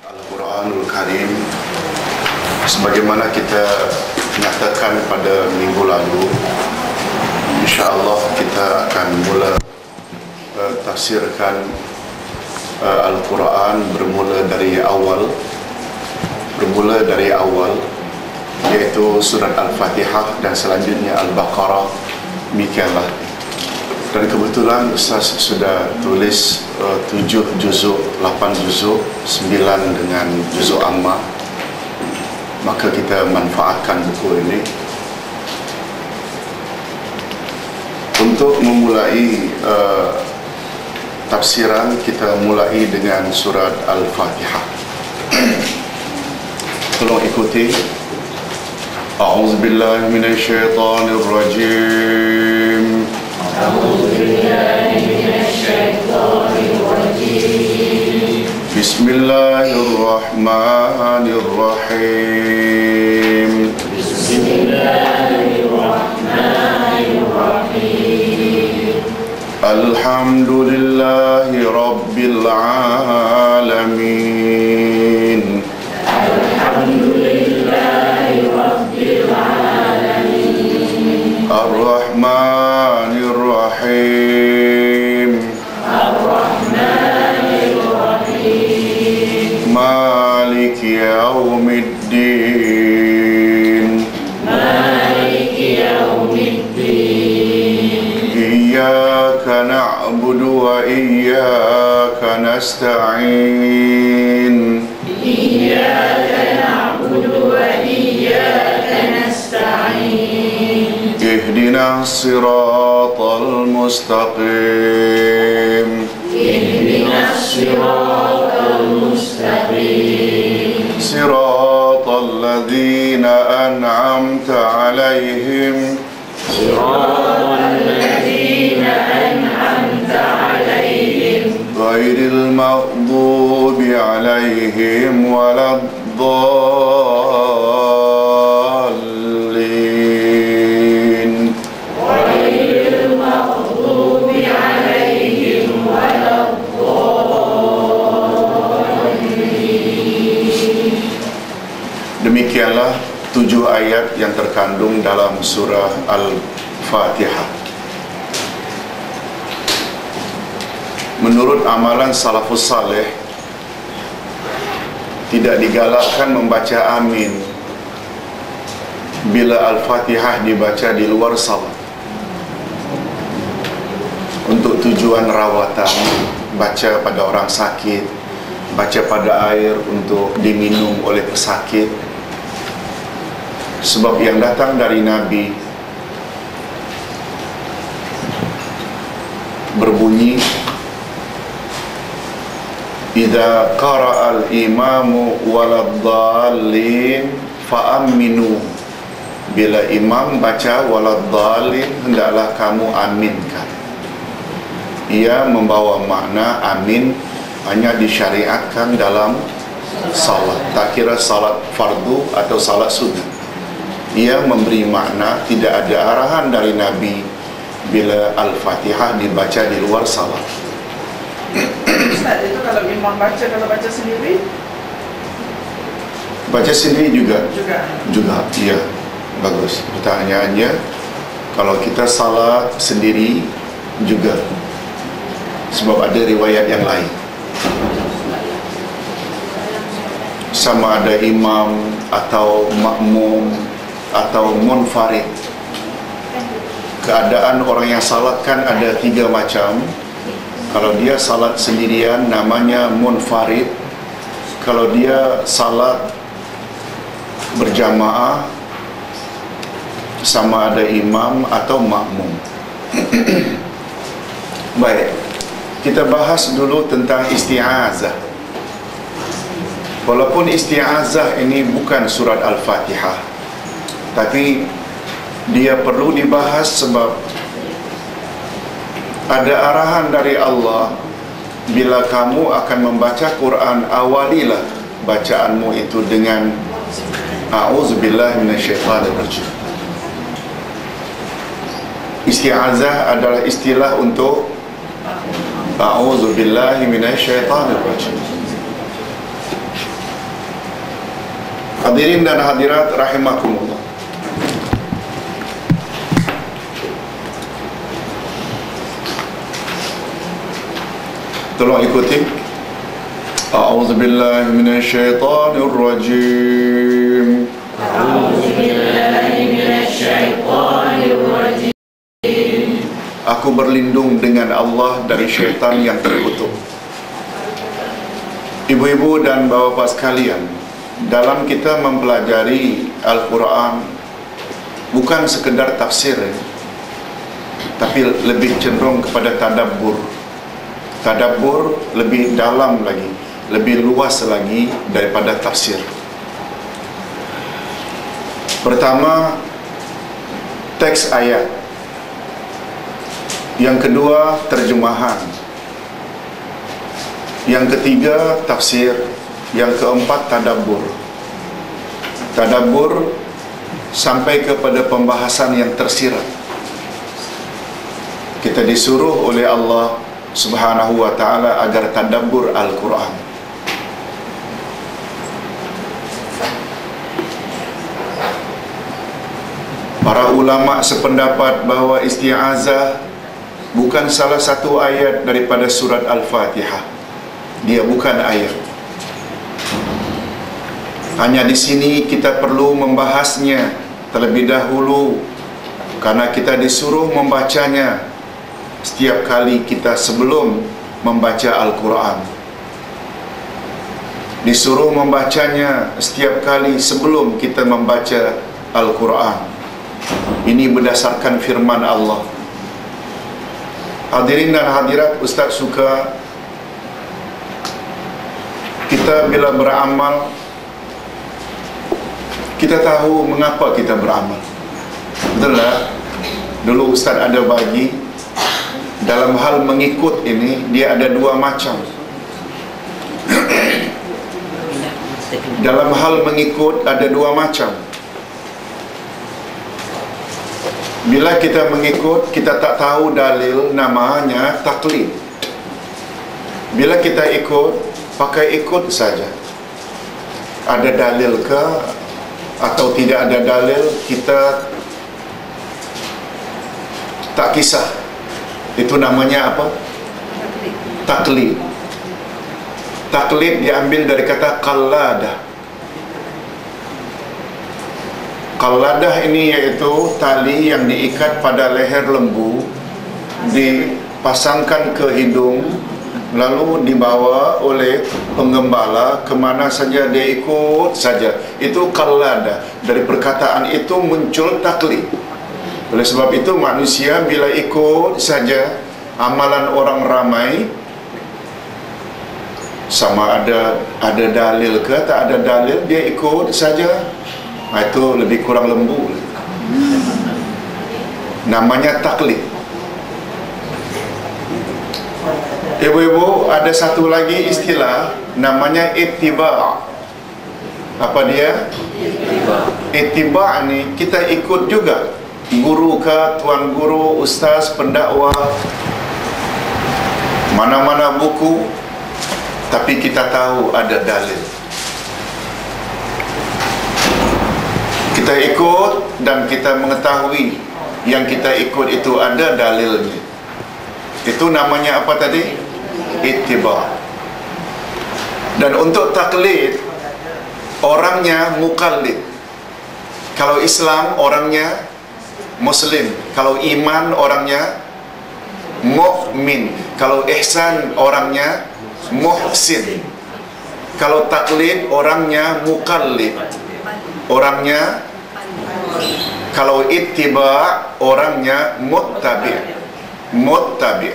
Al-Quranul Karim, sebagaimana kita nyatakan pada minggu lalu, insya-Allah kita akan mula tafsirkan Al-Quran bermula dari awal, iaitu surat Al-Fatihah dan selanjutnya Al-Baqarah. Demikianlah. Dan kebetulan Ustaz sudah tulis 7 juzuk, 8 juzuk, 9 dengan juzuk amma. Maka kita manfaatkan buku ini untuk memulai tafsiran. Kita mulai dengan surat Al-Fatihah. Tolong ikuti. A'udzubillahi minasyaitonirrajim. Bismillahirrahmanirrahim. Alhamdulillahi Rabbil Alamin. Ar-Rahmanir-Rahim. Maliki Yawmiddin. Iyyaka na'budu wa iyyaka nasta'in. Ihdinas siratal mustaqim. Siratal ladzina an'amta 'alaihim. Ghairil maghdubi 'alaihim waladdallin. Demikianlah 7 ayat yang terkandung dalam surah Al-Fatihah. Menurut amalan salafus saleh, tidak digalakkan membaca amin bila Al-Fatihah dibaca di luar salat. Untuk tujuan rawatan, baca pada orang sakit, baca pada air untuk diminum oleh pesakit. Sebab yang datang dari Nabi berbunyi, idza qara'al imamu waladdallin fa'aminu. Bila imam baca waladdallin, hendaklah kamu aminkan. Ia membawa makna amin hanya disyariatkan dalam salat, tak kira salat fardu atau salat sunnah. Ia memberi makna tidak ada arahan dari Nabi bila Al-Fatihah dibaca di luar salat. Ustaz, itu kalau imam baca, kalau baca sendiri? Baca sendiri juga? Juga, iya. Bagus. Pertanyaannya, kalau kita salat sendiri juga, sebab ada riwayat yang lain. Sama ada imam atau makmum atau munfarid. Keadaan orang yang salat kan ada 3 macam. Kalau dia salat sendirian namanya munfarid. Kalau dia salat berjamaah, sama ada imam atau makmum. Baik, kita bahas dulu tentang isti'azah. Walaupun isti'azah ini bukan surat Al-Fatihah, tapi dia perlu dibahas sebab ada arahan dari Allah, bila kamu akan membaca Quran, awalilah bacaanmu itu dengan a'udzubillahi minasyaitonirrajim. Isti'azah adalah istilah untuk a'udzubillahi minasyaitonirrajim. Hadirin dan hadirat rahimakumullah. Tolong ikuti. A'udzubillahi minasyaitonir rajim. A'udzubillahi minasyaitonir rajim. Aku berlindung dengan Allah dari syaitan yang terkutuk. Ibu-ibu dan bapak-bapak sekalian, dalam kita mempelajari Al-Quran, bukan sekedar tafsir, tapi lebih cenderung kepada tadabbur. Tadabbur lebih dalam lagi, lebih luas lagi daripada tafsir. Pertama, teks ayat. Yang kedua, terjemahan. Yang ketiga, tafsir. Yang keempat, tadabbur. Tadabbur sampai kepada pembahasan yang tersirat. Kita disuruh oleh Allah Subhanahu wa ta'ala agar tadabbur Al-Quran. Para ulama sependapat bahawa isti'azah bukan salah satu ayat daripada surat Al-Fatihah. Dia bukan ayat. Hanya di sini kita perlu membahasnya terlebih dahulu, karena kita disuruh membacanya setiap kali kita sebelum membaca Al-Quran. Disuruh membacanya setiap kali sebelum kita membaca Al-Quran. Ini berdasarkan firman Allah. Hadirin dan hadirat, Ustaz suka kita bila beramal, kita tahu mengapa kita beramal. Betul tak? Dulu Ustaz ada bagi, dalam hal mengikut ini, dia ada dua macam. Dalam hal mengikut ada dua macam. Bila kita mengikut, kita tak tahu dalil, namanya taklid. Bila kita ikut, pakai ikut saja. Ada dalil ke atau tidak ada dalil, kita tak kisah. Itu namanya apa? Taklid. Taklid diambil dari kata qalladah. Qalladah ini iaitu tali yang diikat pada leher lembu, dipasangkan ke hidung, lalu dibawa oleh penggembala kemana saja dia ikut saja. Itu qalladah. Dari perkataan itu muncul taklid. Oleh sebab itu manusia bila ikut saja amalan orang ramai, sama ada dalil ke tak ada dalil, dia ikut saja, itu lebih kurang lembu. Namanya taklid. Ibu-ibu, ada satu lagi istilah namanya ittiba'. Apa dia? Ittiba' ni kita ikut juga. Guru ke, tuan guru, ustaz, pendakwah, mana-mana buku, tapi kita tahu ada dalil. Kita ikut dan kita mengetahui yang kita ikut itu ada dalilnya. Itu namanya apa tadi? Ittiba'. Dan untuk taklid, orangnya muqallid. Kalau Islam, orangnya Muslim. Kalau iman, orangnya mukmin. Kalau ihsan, orangnya muhsin. Kalau taklid, orangnya muqallid. Orangnya, kalau ittiba', orangnya muttabi'. Muttabi'.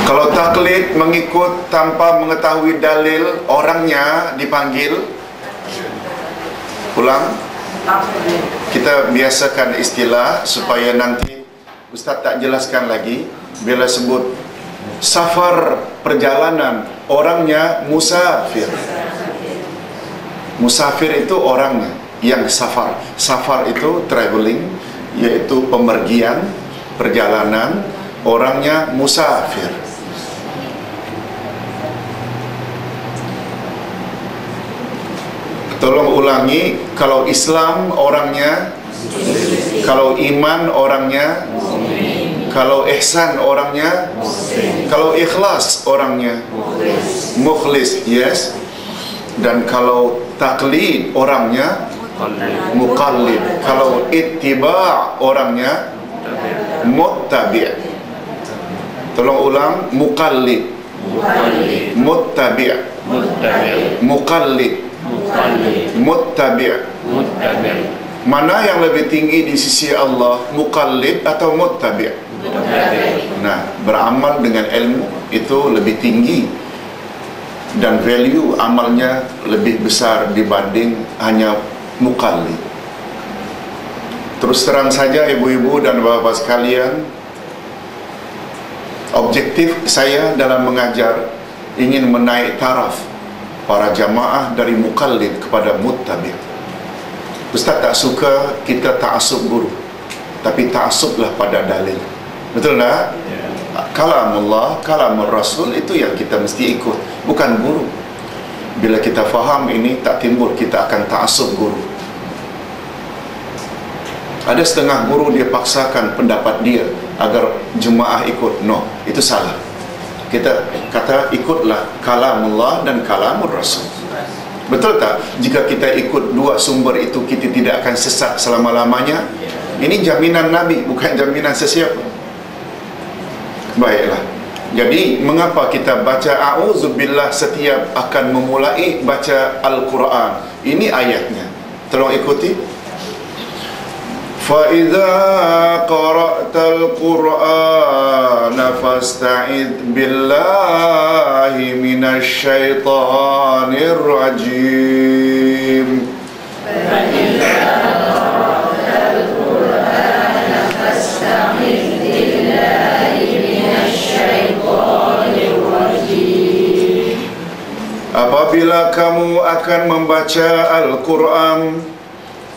Kalau taklid, mengikut tanpa mengetahui dalil, orangnya dipanggil, ulang, kita biasakan istilah supaya nanti Ustaz tak jelaskan lagi. Bila sebut safar, perjalanan, orangnya musafir. Musafir itu orangnya yang safar. Safar itu traveling, yaitu pemergian, perjalanan. Orangnya musafir. Tolong ulangi. Kalau Islam orangnya, kalau iman orangnya, kalau ihsan orangnya, kalau ikhlas orangnya, mukhlis, yes. Dan kalau taklid orangnya muqallid. Kalau ittiba' orangnya muttabi'. Tolong ulang. Muqallid, muttabi', muqallid, muttabi'. Mana yang lebih tinggi di sisi Allah, muqallid atau muttabi'? Nah, beramal dengan ilmu itu lebih tinggi dan value amalnya lebih besar dibanding hanya muqallid. Terus terang saja ibu-ibu dan bapak sekalian, objektif saya dalam mengajar ingin menaik taraf para jamaah dari muqallid kepada muttabi'. Ustaz tak suka kita ta'assub guru, tapi ta'assublah pada dalil. Betul tak? Kalamullah, kalamur Rasul itu yang kita mesti ikut, bukan guru. Bila kita faham ini, tak timbul kita akan ta'assub guru. Ada setengah guru dia paksakan pendapat dia agar jemaah ikut. No, itu salah. Kita kata ikutlah kalamullah dan kalamur Rasul. Betul tak? Jika kita ikut dua sumber itu, kita tidak akan sesat selama-lamanya. Ini jaminan Nabi, bukan jaminan sesiapa. Baiklah. Jadi, mengapa kita baca a'udzubillah setiap akan memulai baca Al-Quran? Ini ayatnya. Tolong ikuti. فَإِذَا قَرَأْتَ الْقُرْآنَ فَاسْتَعِذْ بِاللَّهِ مِنَ الشَّيْطَانِ الرَّجِيمِ. فَإِذَا قَرَأْتَ الْقُرْآنَ فَاسْتَعِذْ بِاللَّهِ مِنَ الشَّيْطَانِ الرَّجِيمِ. Apabila kamu akan membaca Al-Quran,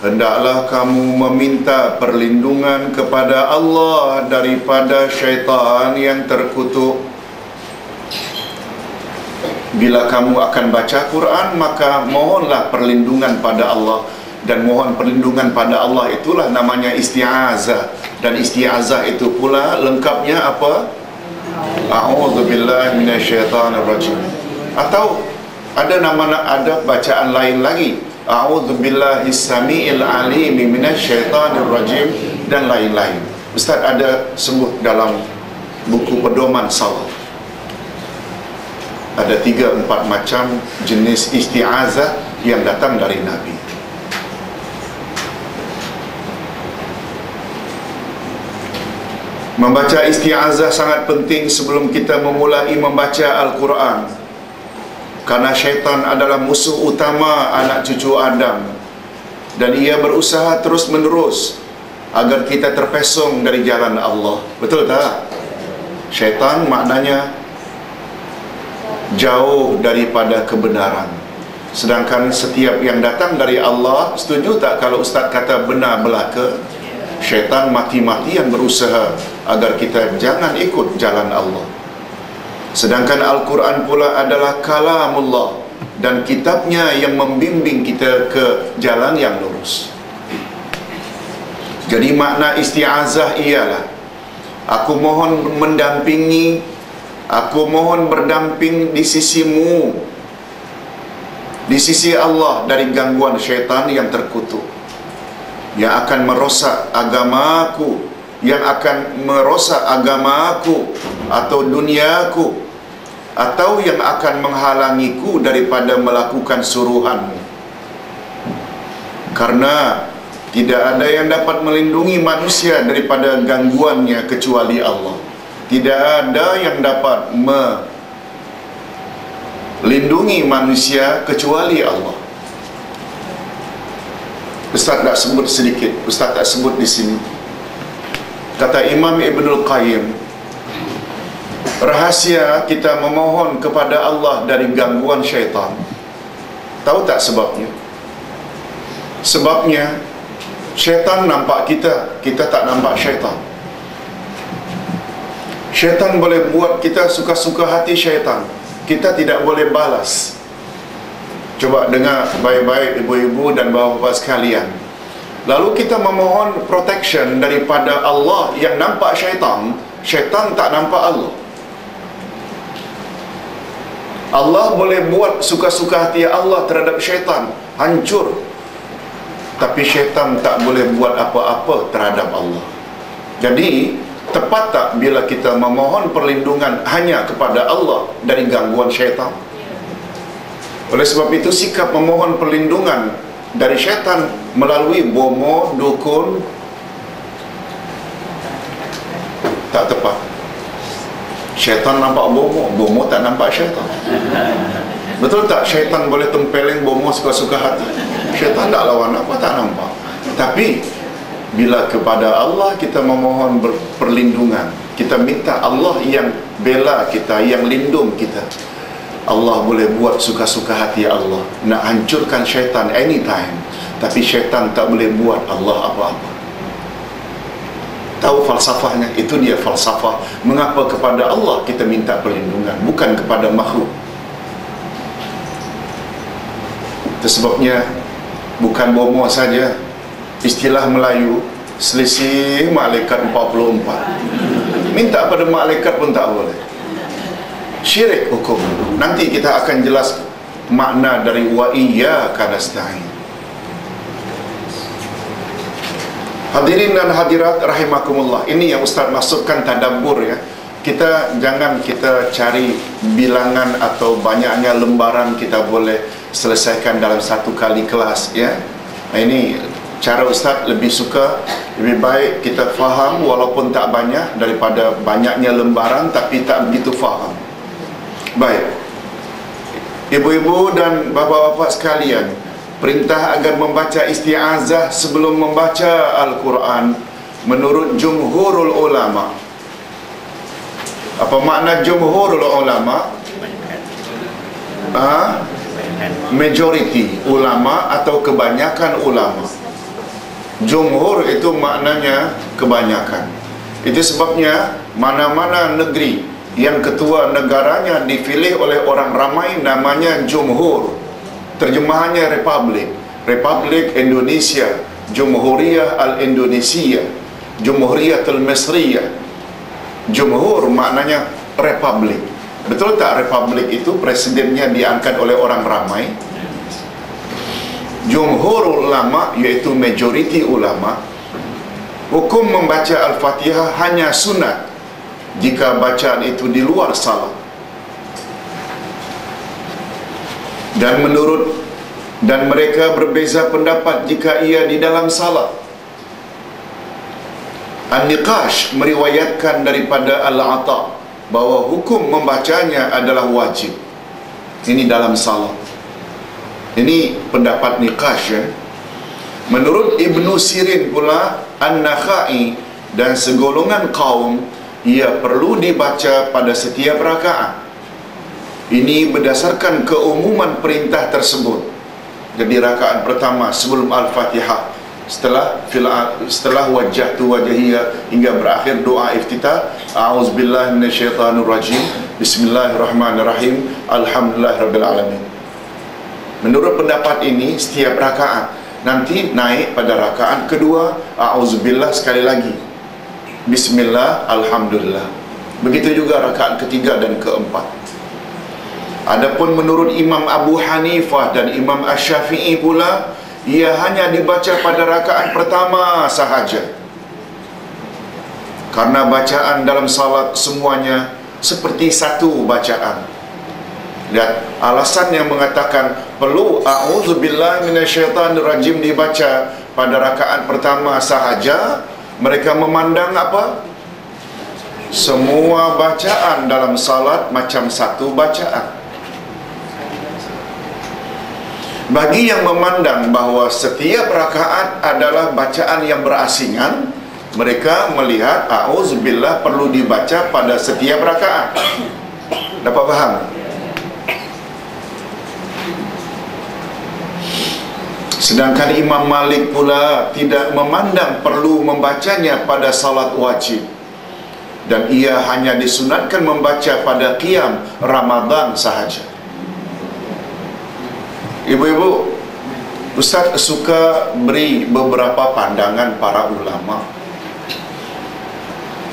hendaklah kamu meminta perlindungan kepada Allah daripada syaitan yang terkutuk. Bila kamu akan baca Quran, maka mohonlah perlindungan pada Allah. Dan mohon perlindungan pada Allah itulah namanya isti'azah. Dan isti'azah itu pula lengkapnya apa? A'udzubillahi minasyaitanirrajim. Atau ada bacaan lain lagi, a'udzubillahi samiil alim minasyaitanir rajim, dan lain-lain. Ustaz ada sebut dalam buku pedoman salat. Ada 3-4 macam jenis isti'azah yang datang dari Nabi. Membaca isti'azah sangat penting sebelum kita memulai membaca Al-Quran. Karena syaitan adalah musuh utama anak cucu Adam, dan ia berusaha terus menerus agar kita terpesong dari jalan Allah. Betul tak? Syaitan maknanya jauh daripada kebenaran. Sedangkan setiap yang datang dari Allah, setuju tak kalau Ustaz kata benar belaka? Syaitan mati-matian berusaha agar kita jangan ikut jalan Allah. Sedangkan Al-Quran pula adalah kalamullah, dan kitabnya yang membimbing kita ke jalan yang lurus. Jadi makna isti'azah ialah, aku mohon mendampingi, aku mohon berdamping di sisimu, di sisi Allah dari gangguan syaitan yang terkutuk, yang akan merosak agamaku, yang akan merosak agamaku atau duniaku, atau yang akan menghalangiku daripada melakukan suruhanmu. Karena tidak ada yang dapat melindungi manusia daripada gangguannya kecuali Allah. Tidak ada yang dapat melindungi manusia kecuali Allah. Ustaz tak sebut sedikit, Ustaz tak sebut di sini. Kata Imam Ibnul Qayyim, rahasia kita memohon kepada Allah dari gangguan syaitan, tahu tak sebabnya? Sebabnya syaitan nampak kita, kita tak nampak syaitan. Syaitan boleh buat kita suka-suka hati syaitan, kita tidak boleh balas. Coba dengar baik-baik ibu-ibu dan bapa-bapa sekalian. Lalu kita memohon protection daripada Allah yang nampak syaitan. Syaitan tak nampak Allah. Allah boleh buat suka-suka hati Allah terhadap syaitan, hancur. Tapi syaitan tak boleh buat apa-apa terhadap Allah. Jadi, tepat tak bila kita memohon perlindungan hanya kepada Allah dari gangguan syaitan? Oleh sebab itu, sikap memohon perlindungan dari syaitan melalui bomo, dukun, tak tepat. Syaitan nampak bomo, bomo tak nampak syaitan. Betul tak? Syaitan boleh tempeleng bomo suka-suka hati. Syaitan tak lawan apa, tak nampak. Tapi bila kepada Allah kita memohon perlindungan, kita minta Allah yang bela kita, yang lindung kita. Allah boleh buat suka-suka hati Allah, nak hancurkan syaitan anytime. Tapi syaitan tak boleh buat Allah apa-apa. Tahu falsafahnya? Itu dia falsafah mengapa kepada Allah kita minta perlindungan, bukan kepada makhluk. Itu sebabnya bukan bomo saja. Istilah Melayu, selisih malaikat 44. Minta pada malaikat pun tak boleh. Syirik hukum. Nanti kita akan jelas makna dari wa iyyaka nasta'in. Hadirin dan hadirat rahimakumullah. Ini yang Ustaz maksudkan tadabbur ya. Jangan kita cari bilangan atau banyaknya lembaran kita boleh selesaikan dalam satu kali kelas ya. Ini cara Ustaz lebih suka, lebih baik kita faham walaupun tak banyak daripada banyaknya lembaran tapi tak begitu faham. Baik, ibu-ibu dan bapa-bapa sekalian, perintah agar membaca isti'azah sebelum membaca Al-Quran menurut jumhurul ulama. Apa makna jumhurul ulama? Majority ulama atau kebanyakan ulama. Jumhur itu maknanya kebanyakan. Itu sebabnya mana-mana negeri yang ketua negaranya dipilih oleh orang ramai namanya jumhur. Terjemahannya republik. Republik Indonesia, Jumhuriyah Al-Indonesia, Jumhuriyah Al-Misriyah. Jumhur maknanya republik. Betul tak republik itu presidennya diangkat oleh orang ramai? Jumhur ulama iaitu majoriti ulama, hukum membaca Al-Fatihah hanya sunat jika bacaan itu di luar salat. Dan mereka berbeza pendapat jika ia di dalam salat. An-Niqash meriwayatkan daripada Al-Ata bahawa hukum membacanya adalah wajib. Ini dalam salat. Ini pendapat Niqash ya. Menurut Ibnu Sirin pula, An-Nakhai dan segolongan kaum, ia perlu dibaca pada setiap rakaat. Ini berdasarkan keumuman perintah tersebut. Jadi rakaat pertama sebelum Al-Fatihah, setelah wajjahtu wajhiya hingga berakhir doa iftitah, a'udzubillahi minasyaitonirrajim, bismillahirrahmanirrahim, alhamdulillahirabbil alamin. Menurut pendapat ini, setiap rakaat nanti naik pada rakaat kedua, a'udzubillah sekali lagi, bismillah, alhamdulillah. Begitu juga rakaat ketiga dan keempat. Adapun menurut Imam Abu Hanifah dan Imam Asy-Syafi'i pula, ia hanya dibaca pada rakaat pertama sahaja. Karena bacaan dalam salat semuanya seperti satu bacaan. Dan alasan yang mengatakan perlu a'udzubillahi minasyaitonirrajim dibaca pada rakaat pertama sahaja, mereka memandang apa? Semua bacaan dalam salat macam satu bacaan. Bagi yang memandang bahawa setiap rakaat adalah bacaan yang berasingan, mereka melihat a'udzubillah perlu dibaca pada setiap rakaat. Dapat faham? Sedangkan Imam Malik pula tidak memandang perlu membacanya pada salat wajib, dan ia hanya disunatkan membaca pada qiyam Ramadan sahaja. Ibu-ibu, Ustaz suka beri beberapa pandangan para ulama.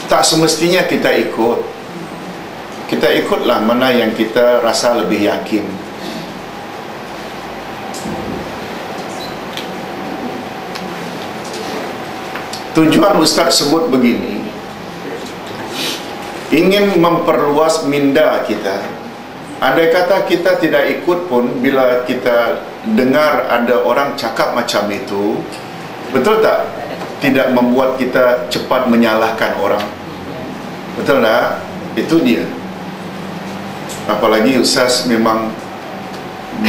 Tak semestinya kita ikut. Kita ikutlah mana yang kita rasa lebih yakin. Tujuan Ustaz sebut begini, ingin memperluas minda kita. Andai kata kita tidak ikut pun, bila kita dengar ada orang cakap macam itu, betul tak? Tidak membuat kita cepat menyalahkan orang. Betul tak? Itu dia. Apalagi Ustaz memang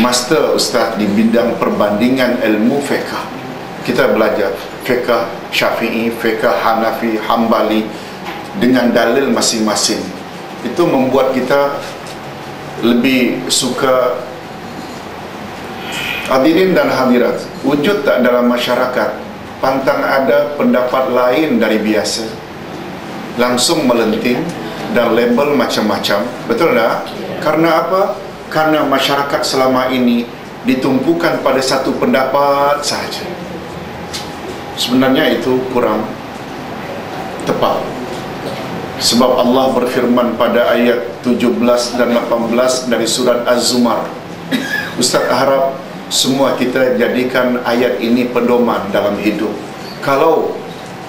master Ustaz di bidang perbandingan ilmu fiqh. Kita belajar fiqh Syafi'i, fiqh Hanafi, Hambali dengan dalil masing-masing. Itu membuat kita lebih suka. Hadirin dan hadirat, wujud tak dalam masyarakat pantang ada pendapat lain dari biasa, langsung melenting dan label macam-macam. Betul tak? Karena apa? Karena masyarakat selama ini ditumpukan pada satu pendapat sahaja. Sebenarnya itu kurang tepat. Sebab Allah berfirman pada ayat 17 dan 18 dari surat Az-Zumar. Ustaz harap semua kita jadikan ayat ini pedoman dalam hidup. Kalau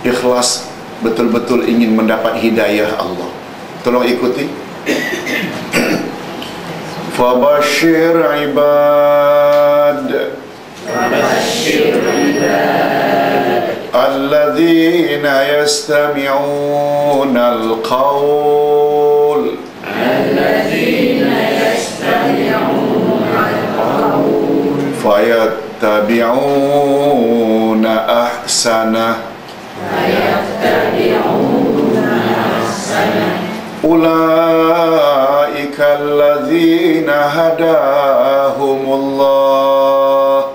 ikhlas betul-betul ingin mendapat hidayah Allah, tolong ikuti. Fabashir ibad, alladzina yastami'una al-qawl, fayattabi'una ahsanah, ulaika alladzina hadahumullah,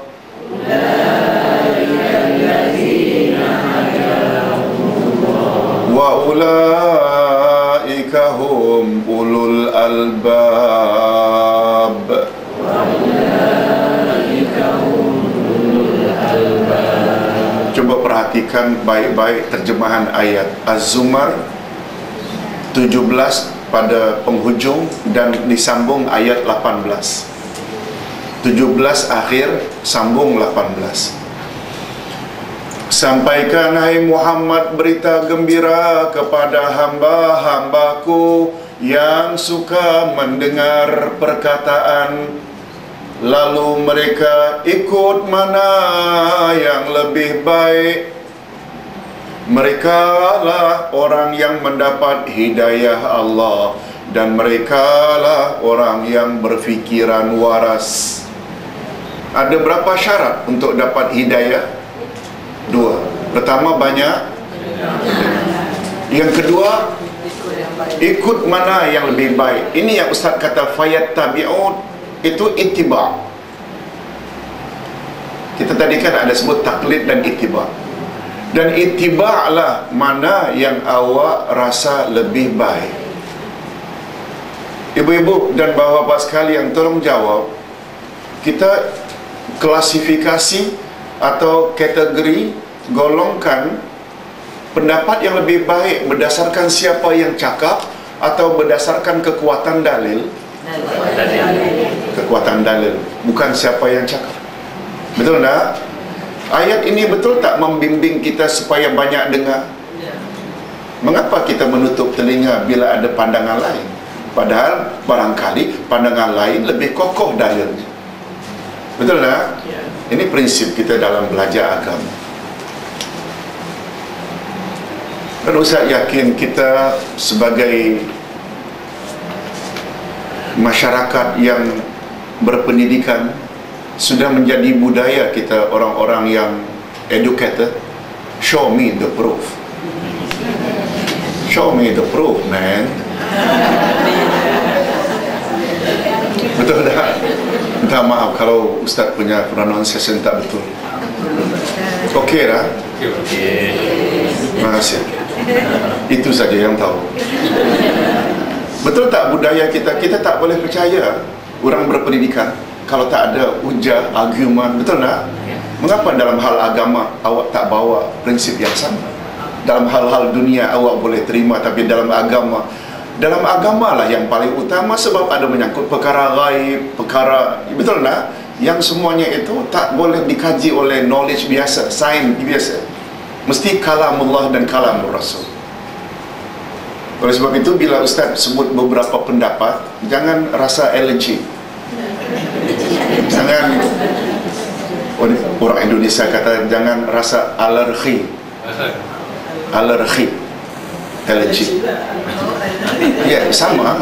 wa ulaika hum ulul albab. Coba perhatikan baik-baik terjemahan ayat Az-Zumar 17 pada penghujung dan disambung ayat 18. 17 akhir, sambung 18. Sampaikan hai Muhammad berita gembira kepada hamba-hambaku yang suka mendengar perkataan, lalu mereka ikut mana yang lebih baik. Mereka lah orang yang mendapat hidayah Allah, dan mereka lah orang yang berfikiran waras. Ada berapa syarat untuk dapat hidayah? 2. Pertama, banyak. Yang kedua, ikut mana yang lebih baik. Ini yang Ustaz kata fayattabi'un, itu ittiba'. Kita tadi kan ada sebut taklid dan ittiba'. Dan ittiba' lah mana yang awak rasa lebih baik. Ibu-ibu dan bapa-bapa sekalian, tolong jawab. Kita klasifikasi atau kategori, golongkan pendapat yang lebih baik berdasarkan siapa yang cakap atau berdasarkan kekuatan dalil? Kekuatan dalil, bukan siapa yang cakap. Betul tak? Ayat ini betul tak membimbing kita supaya banyak dengar? Mengapa kita menutup telinga bila ada pandangan lain? Padahal barangkali pandangan lain lebih kokoh dalilnya. Betul tak? Ini prinsip kita dalam belajar agama. Dan Ustaz yakin kita sebagai masyarakat yang berpendidikan, sudah menjadi budaya kita orang-orang yang educated. Show me the proof. Show me the proof, man. Betul tak? Minta maaf kalau Ustaz punya pronunciation tak betul. Okey dah? Terima kasih. Itu saja yang tahu. Betul tak budaya kita? Kita tak boleh percaya orang berpendidikan. kalau tak ada hujah, argument, betul tak? Mengapa dalam hal agama awak tak bawa prinsip yang sama? Dalam hal-hal dunia awak boleh terima, tapi dalam agama lah yang paling utama, sebab ada menyangkut perkara ghaib, perkara, betul tak? Yang semuanya itu tak boleh dikaji oleh knowledge biasa, sains biasa. Mesti kalamullah dan kalamur Rasul. Oleh sebab itu, bila Ustaz sebut beberapa pendapat, jangan rasa allergy. Jangan, orang Indonesia kata, jangan rasa alergi. Alergi, allergy. Ya, sama.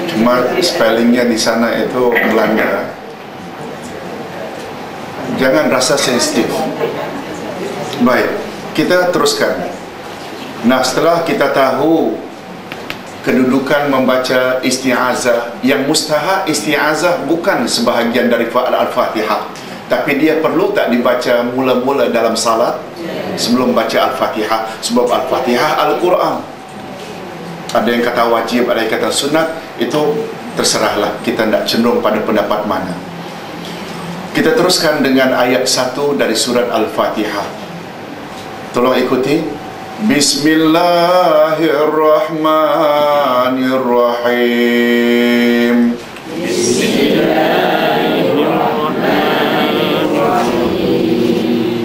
Cuma spellingnya di sana itu Belanda. Jangan rasa sensitif. Baik, kita teruskan. Nah, setelah kita tahu kedudukan membaca isti'azah, yang mustahak isti'azah bukan sebahagian dari Al-Fatihah, tapi dia perlu tak dibaca mula-mula dalam salat sebelum baca Al-Fatihah, sebab Al-Fatihah Al-Quran. Ada yang kata wajib, ada yang kata sunat, itu terserahlah, kita tidak cenderung pada pendapat mana. Kita teruskan dengan ayat 1 dari surat Al-Fatihah. Tolong ikuti. Bismillahirrahmanirrahim.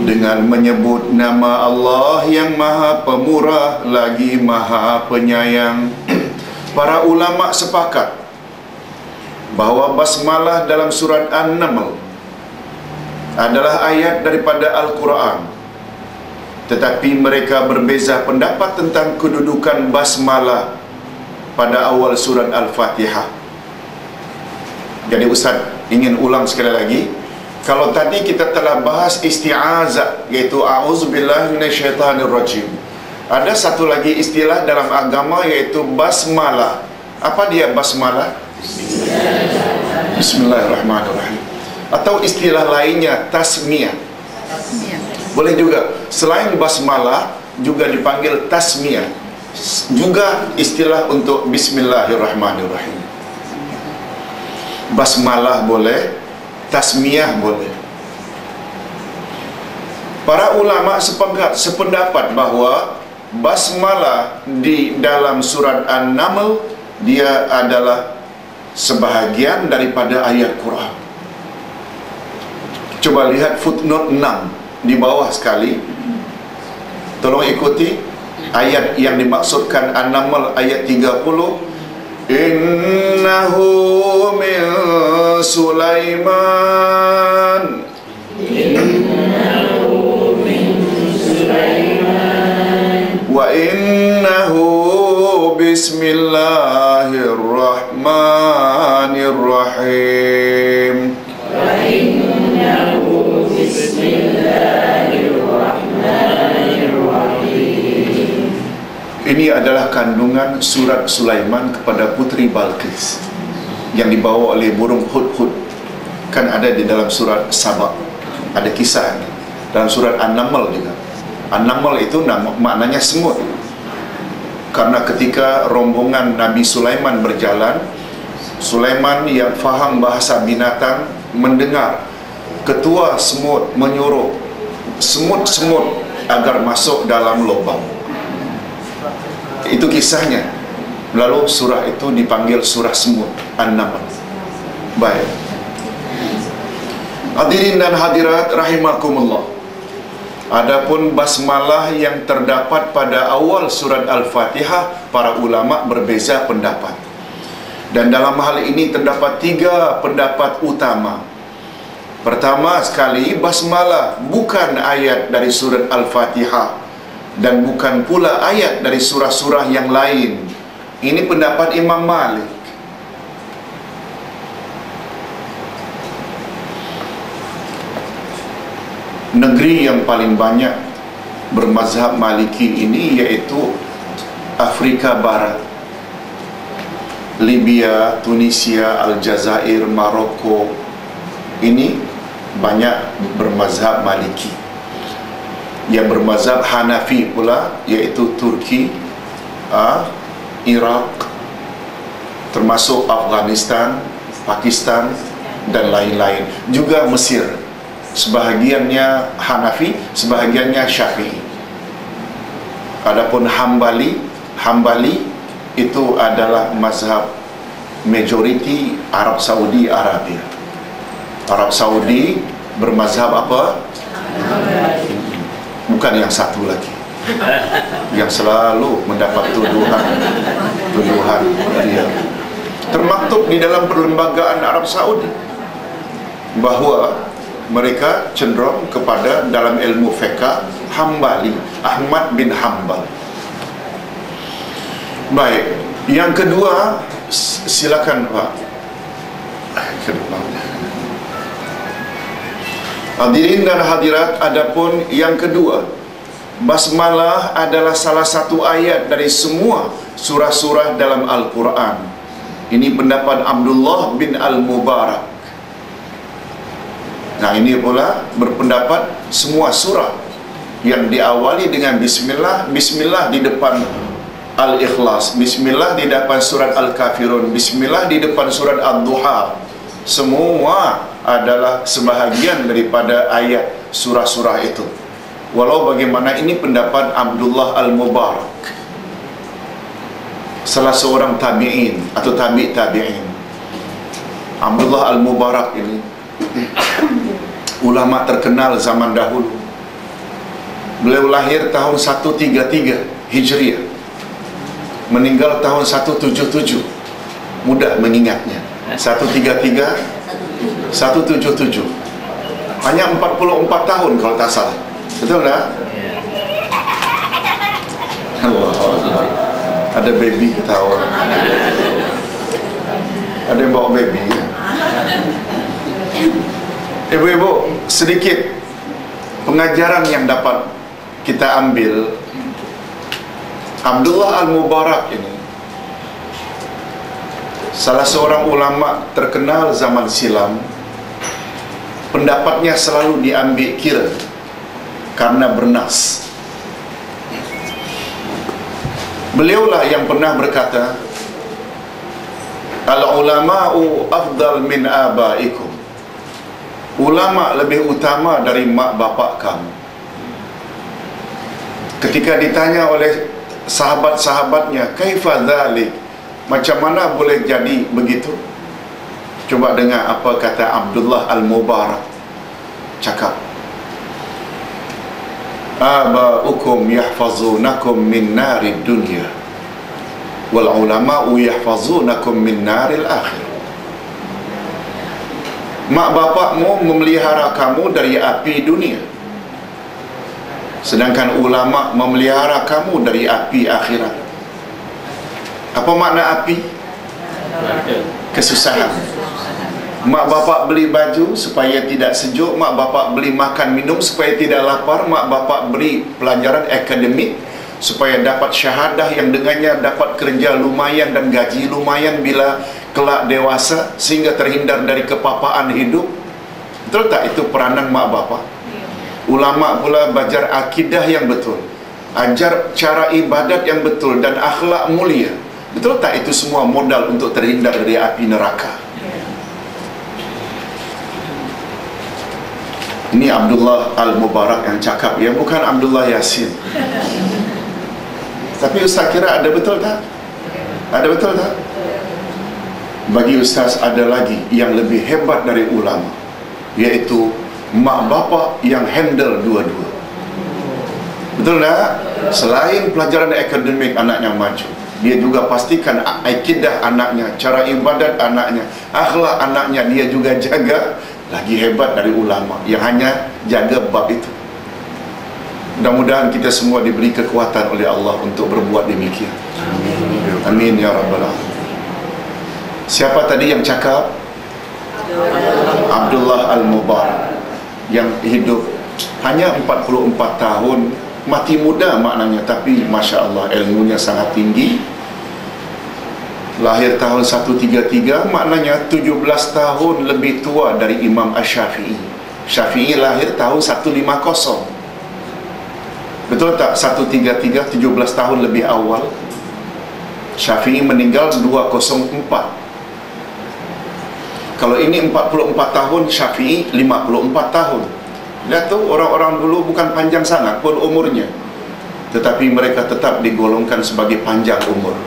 Dengan menyebut nama Allah yang Maha Pemurah lagi Maha Penyayang. Para ulama sepakat bahawa basmalah dalam surat An-Naml adalah ayat daripada Al-Quran. Tetapi mereka berbeza pendapat tentang kedudukan basmalah pada awal surat Al-Fatihah. Jadi Ustaz ingin ulang sekali lagi. Kalau tadi kita telah bahas isti'azah, iaitu a'udzubillahi minasyaitanirrajim. Ada satu lagi istilah dalam agama, iaitu basmalah. Apa dia basmalah? Bismillahirrahmanirrahim. Atau istilah lainnya tasmiyah. Boleh juga. Selain basmalah juga dipanggil tasmiyah. Juga istilah untuk bismillahirrahmanirrahim. Basmalah boleh, tasmiyah boleh. Para ulama sependapat bahawa basmalah di dalam surat An-Naml dia adalah sebahagian daripada ayat Quran. Coba lihat footnote 6 di bawah sekali. Tolong ikuti ayat yang dimaksudkan An-Naml ayat 30. Innahu min Sulaiman. Innahu min Sulaiman. Wa innahu bismillahirrahmanirrahim. Wa innahu bismillahirrahmanirrahim. Ini adalah kandungan surat Sulaiman kepada Putri Balqis yang dibawa oleh burung hudhud. Kan ada di dalam surat Sabah, ada kisah dalam surat An-Naml juga. An-Naml itu maknanya semut. Karena ketika rombongan Nabi Sulaiman berjalan, Sulaiman yang faham bahasa binatang mendengar ketua semut menyuruh semut-semut agar masuk dalam lubang. Itu kisahnya. Lalu surah itu dipanggil surah semut, An-Naml. Baik. Hadirin dan hadirat rahimakumullah. Adapun basmalah yang terdapat pada awal surat Al-Fatihah, para ulama berbeza pendapat. Dan dalam hal ini terdapat 3 pendapat utama. Pertama sekali, basmalah bukan ayat dari surat Al-Fatihah dan bukan pula ayat dari surah-surah yang lain. Ini pendapat Imam Malik. Negeri yang paling banyak bermazhab Maliki ini iaitu Afrika Barat, Libya, Tunisia, Aljazair, Maroko. Ini banyak bermazhab Maliki. Yang bermazhab Hanafi pula iaitu Turki, Iraq, termasuk Afghanistan, Pakistan, dan lain-lain. Juga Mesir, sebahagiannya Hanafi, sebahagiannya Syafi'i. Adapun Hambali itu adalah mazhab majoriti Arab Saudi Arabia. Arab Saudi bermazhab apa? Bukan yang satu lagi, yang selalu mendapat tuduhan dia. Termaktub di dalam perlembagaan Arab Saudi bahawa mereka cenderung kepada dalam ilmu fiqh Hambali, Ahmad bin Hanbal. Baik, yang kedua, silakan Pak. Hadirin dan hadirat, adapun yang kedua, basmalah adalah salah satu ayat dari semua surah-surah dalam Al-Quran. Ini pendapat Abdullah bin Al-Mubarak. Nah, ini pula berpendapat semua surah yang diawali dengan Bismillah, Bismillah di depan Al-Ikhlas, Bismillah di depan surat Al-Kafirun, Bismillah di depan surat Ad-Duha, semua adalah sebahagian daripada ayat surah-surah itu. Walau bagaimana, ini pendapat Abdullah Al-Mubarak, salah seorang tabi'in atau tabi'in. Abdullah Al-Mubarak ini ulama terkenal zaman dahulu. Beliau lahir tahun 133 Hijriah, meninggal tahun 177. Mudah mengingatnya, 133 177, hanya 44 tahun kalau tak salah. Betul tak? Allah, ada baby ketawa, ada yang bawa baby. Ibu-ibu, sedikit pengajaran yang dapat kita ambil. Abdullah Al-Mubarak ini salah seorang ulama terkenal zaman silam. Pendapatnya selalu diambil kira karena bernas. Beliaulah yang pernah berkata, al-ulama'u afdal min abaikum. Ulama lebih utama dari mak bapak kamu. Ketika ditanya oleh sahabat-sahabatnya, kaifa dzalik, macam mana boleh jadi begitu? Coba dengar apa kata Abdullah Al-Mubarak. Cakap, abaukum yahfazunakum min narid dunya wal ulama'u yahfazunakum min naril akhir. Mak bapakmu memelihara kamu dari api dunia, sedangkan ulama memelihara kamu dari api akhirat. Apa makna api? Kesusahan. Mak bapak beli baju supaya tidak sejuk, mak bapak beli makan minum supaya tidak lapar, mak bapak beri pelajaran akademik supaya dapat syahadah yang dengannya dapat kerja lumayan dan gaji lumayan bila kelak dewasa, sehingga terhindar dari kepapaan hidup. Betul tak itu peranan mak bapak? Ulama pula belajar akidah yang betul, ajar cara ibadat yang betul dan akhlak mulia. Betul tak itu semua modal untuk terhindar dari api neraka? Ini Abdullah Al-Mubarak yang cakap, ya, bukan Abdullah Yasin. Tapi Ustaz kira ada betul tak? Ada betul tak? Bagi Ustaz ada lagi yang lebih hebat dari ulama, yaitu mak bapak yang handle dua-dua. Betul tak? Selain pelajaran akademik anaknya maju, dia juga pastikan akidah anaknya, cara ibadat anaknya, akhlak anaknya dia juga jaga. Lagi hebat dari ulama yang hanya jaga bab itu. Mudah-mudahan kita semua diberi kekuatan oleh Allah untuk berbuat demikian. Amin ya rabbal alamin. Siapa tadi yang cakap? Abdullah Al-Mubarak, yang hidup hanya 44 tahun, mati muda maknanya, tapi Masya Allah ilmunya sangat tinggi. Lahir tahun 133, maknanya 17 tahun lebih tua dari Imam Asy-Syafi'i. Syafi'i lahir tahun 150. Betul tak? 133, 17 tahun lebih awal. Syafi'i meninggal 204. Kalau ini 44 tahun, Syafi'i 54 tahun. Lihat tu, orang-orang dulu bukan panjang sangat pun umurnya, tetapi mereka tetap digolongkan sebagai panjang umur.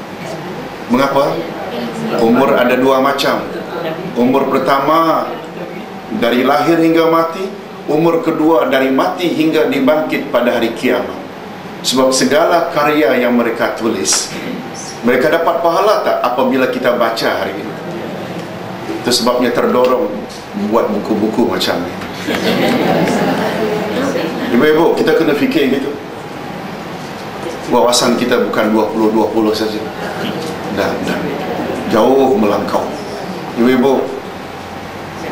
Mengapa? Umur ada dua macam. Umur pertama dari lahir hingga mati, umur kedua dari mati hingga dibangkit pada hari kiamat. Sebab segala karya yang mereka tulis, mereka dapat pahala tak apabila kita baca hari ini? Itu sebabnya terdorong buat buku-buku macam ni. Ibu-ibu, kita kena fikir gitu. Wawasan kita bukan 20-20 saja. Dah jauh melangkau. Ibu-ibu,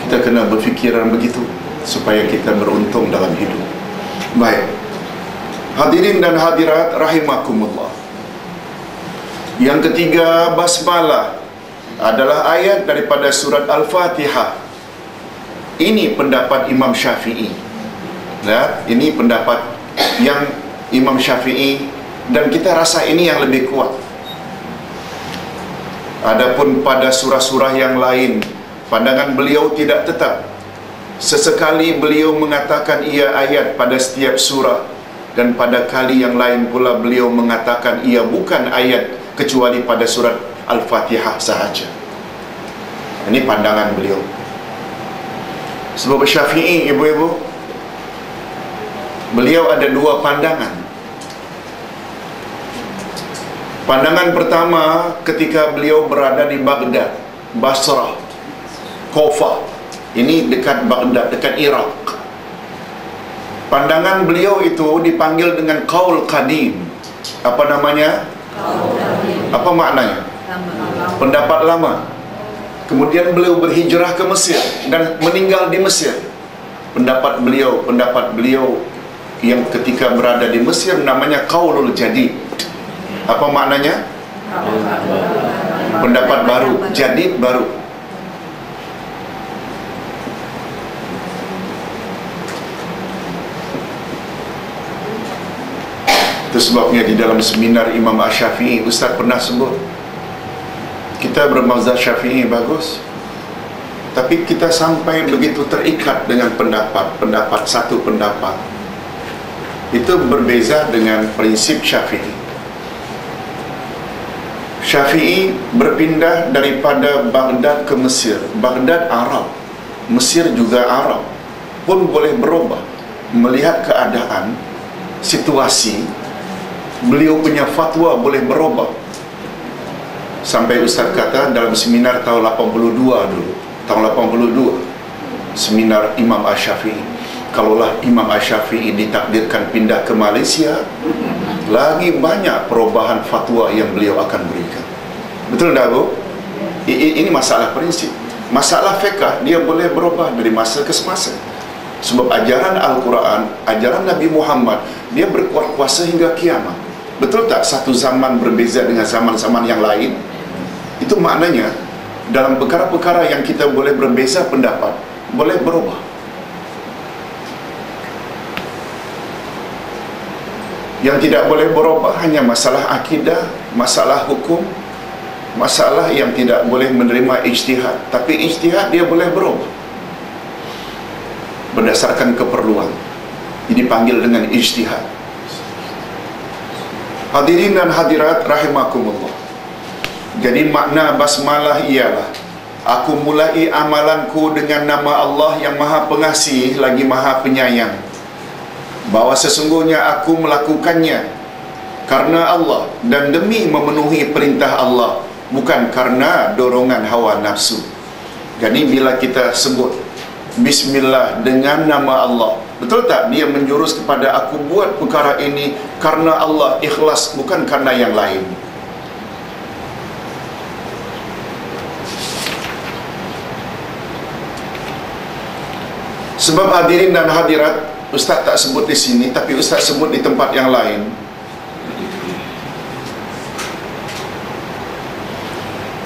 kita kena berfikiran begitu supaya kita beruntung dalam hidup. Baik. Hadirin dan hadirat rahimakumullah. Yang ketiga, basmalah adalah ayat daripada surat Al-Fatihah. Ini pendapat Imam Syafi'i. Ya, ini pendapat yang Imam Syafi'i, dan kita rasa ini yang lebih kuat. Adapun pada surah-surah yang lain, pandangan beliau tidak tetap. Sesekali beliau mengatakan ia ayat pada setiap surah, dan pada kali yang lain pula beliau mengatakan ia bukan ayat kecuali pada surat Al-Fatihah sahaja. Ini pandangan beliau. Sebab Syafi'i, ibu-ibu, beliau ada dua pandangan. Pandangan pertama ketika beliau berada di Baghdad, Basrah, Kufah. Ini dekat Baghdad, dekat Iraq. Pandangan beliau itu dipanggil dengan qaul qadim. Apa namanya? Apa maknanya? Pendapat lama. Kemudian beliau berhijrah ke Mesir dan meninggal di Mesir. Pendapat beliau yang ketika berada di Mesir namanya qaulul jadid. Apa maknanya? Pendapat baru, jadid baru. Itu sebabnya di dalam seminar Imam Asy-Syafi'i, Ustaz pernah sebut, kita bermazhab Syafi'i bagus, tapi kita sampai begitu terikat dengan pendapat satu pendapat. Itu berbeza dengan prinsip Syafi'i. Syafi'i berpindah daripada Baghdad ke Mesir. Baghdad Arab, Mesir juga Arab, pun boleh berubah. Melihat keadaan, situasi, beliau punya fatwa boleh berubah. Sampai Ustaz kata dalam seminar tahun 82 dulu, tahun 82, seminar Imam Asy-Syafi'i, kalaulah Imam Asy-Syafi'i ditakdirkan pindah ke Malaysia, lagi banyak perubahan fatwa yang beliau akan berikan. Betul tak, Bu? Ini masalah prinsip. Masalah fiqh dia boleh berubah dari masa ke semasa. Sebab ajaran Al-Quran, ajaran Nabi Muhammad, dia berkuat kuasa hingga kiamat. Betul tak satu zaman berbeza dengan zaman-zaman yang lain? Itu maknanya dalam perkara-perkara yang kita boleh berbeza pendapat, boleh berubah. Yang tidak boleh berubah hanya masalah akidah, masalah hukum, masalah yang tidak boleh menerima ijtihad. Tapi ijtihad dia boleh berubah berdasarkan keperluan. Ini dipanggil dengan ijtihad. Hadirin dan hadirat rahimakumullah. Jadi makna basmalah ialah, aku mulai amalanku dengan nama Allah yang Maha Pengasih lagi Maha Penyayang, bahawa sesungguhnya aku melakukannya karena Allah dan demi memenuhi perintah Allah, bukan karena dorongan hawa nafsu. Jadi bila kita sebut Bismillah dengan nama Allah, betul tak dia menjurus kepada aku buat perkara ini karena Allah, ikhlas, bukan karena yang lain. Sebab hadirin dan hadirat, Ustaz tak sebut di sini, tapi Ustaz sebut di tempat yang lain.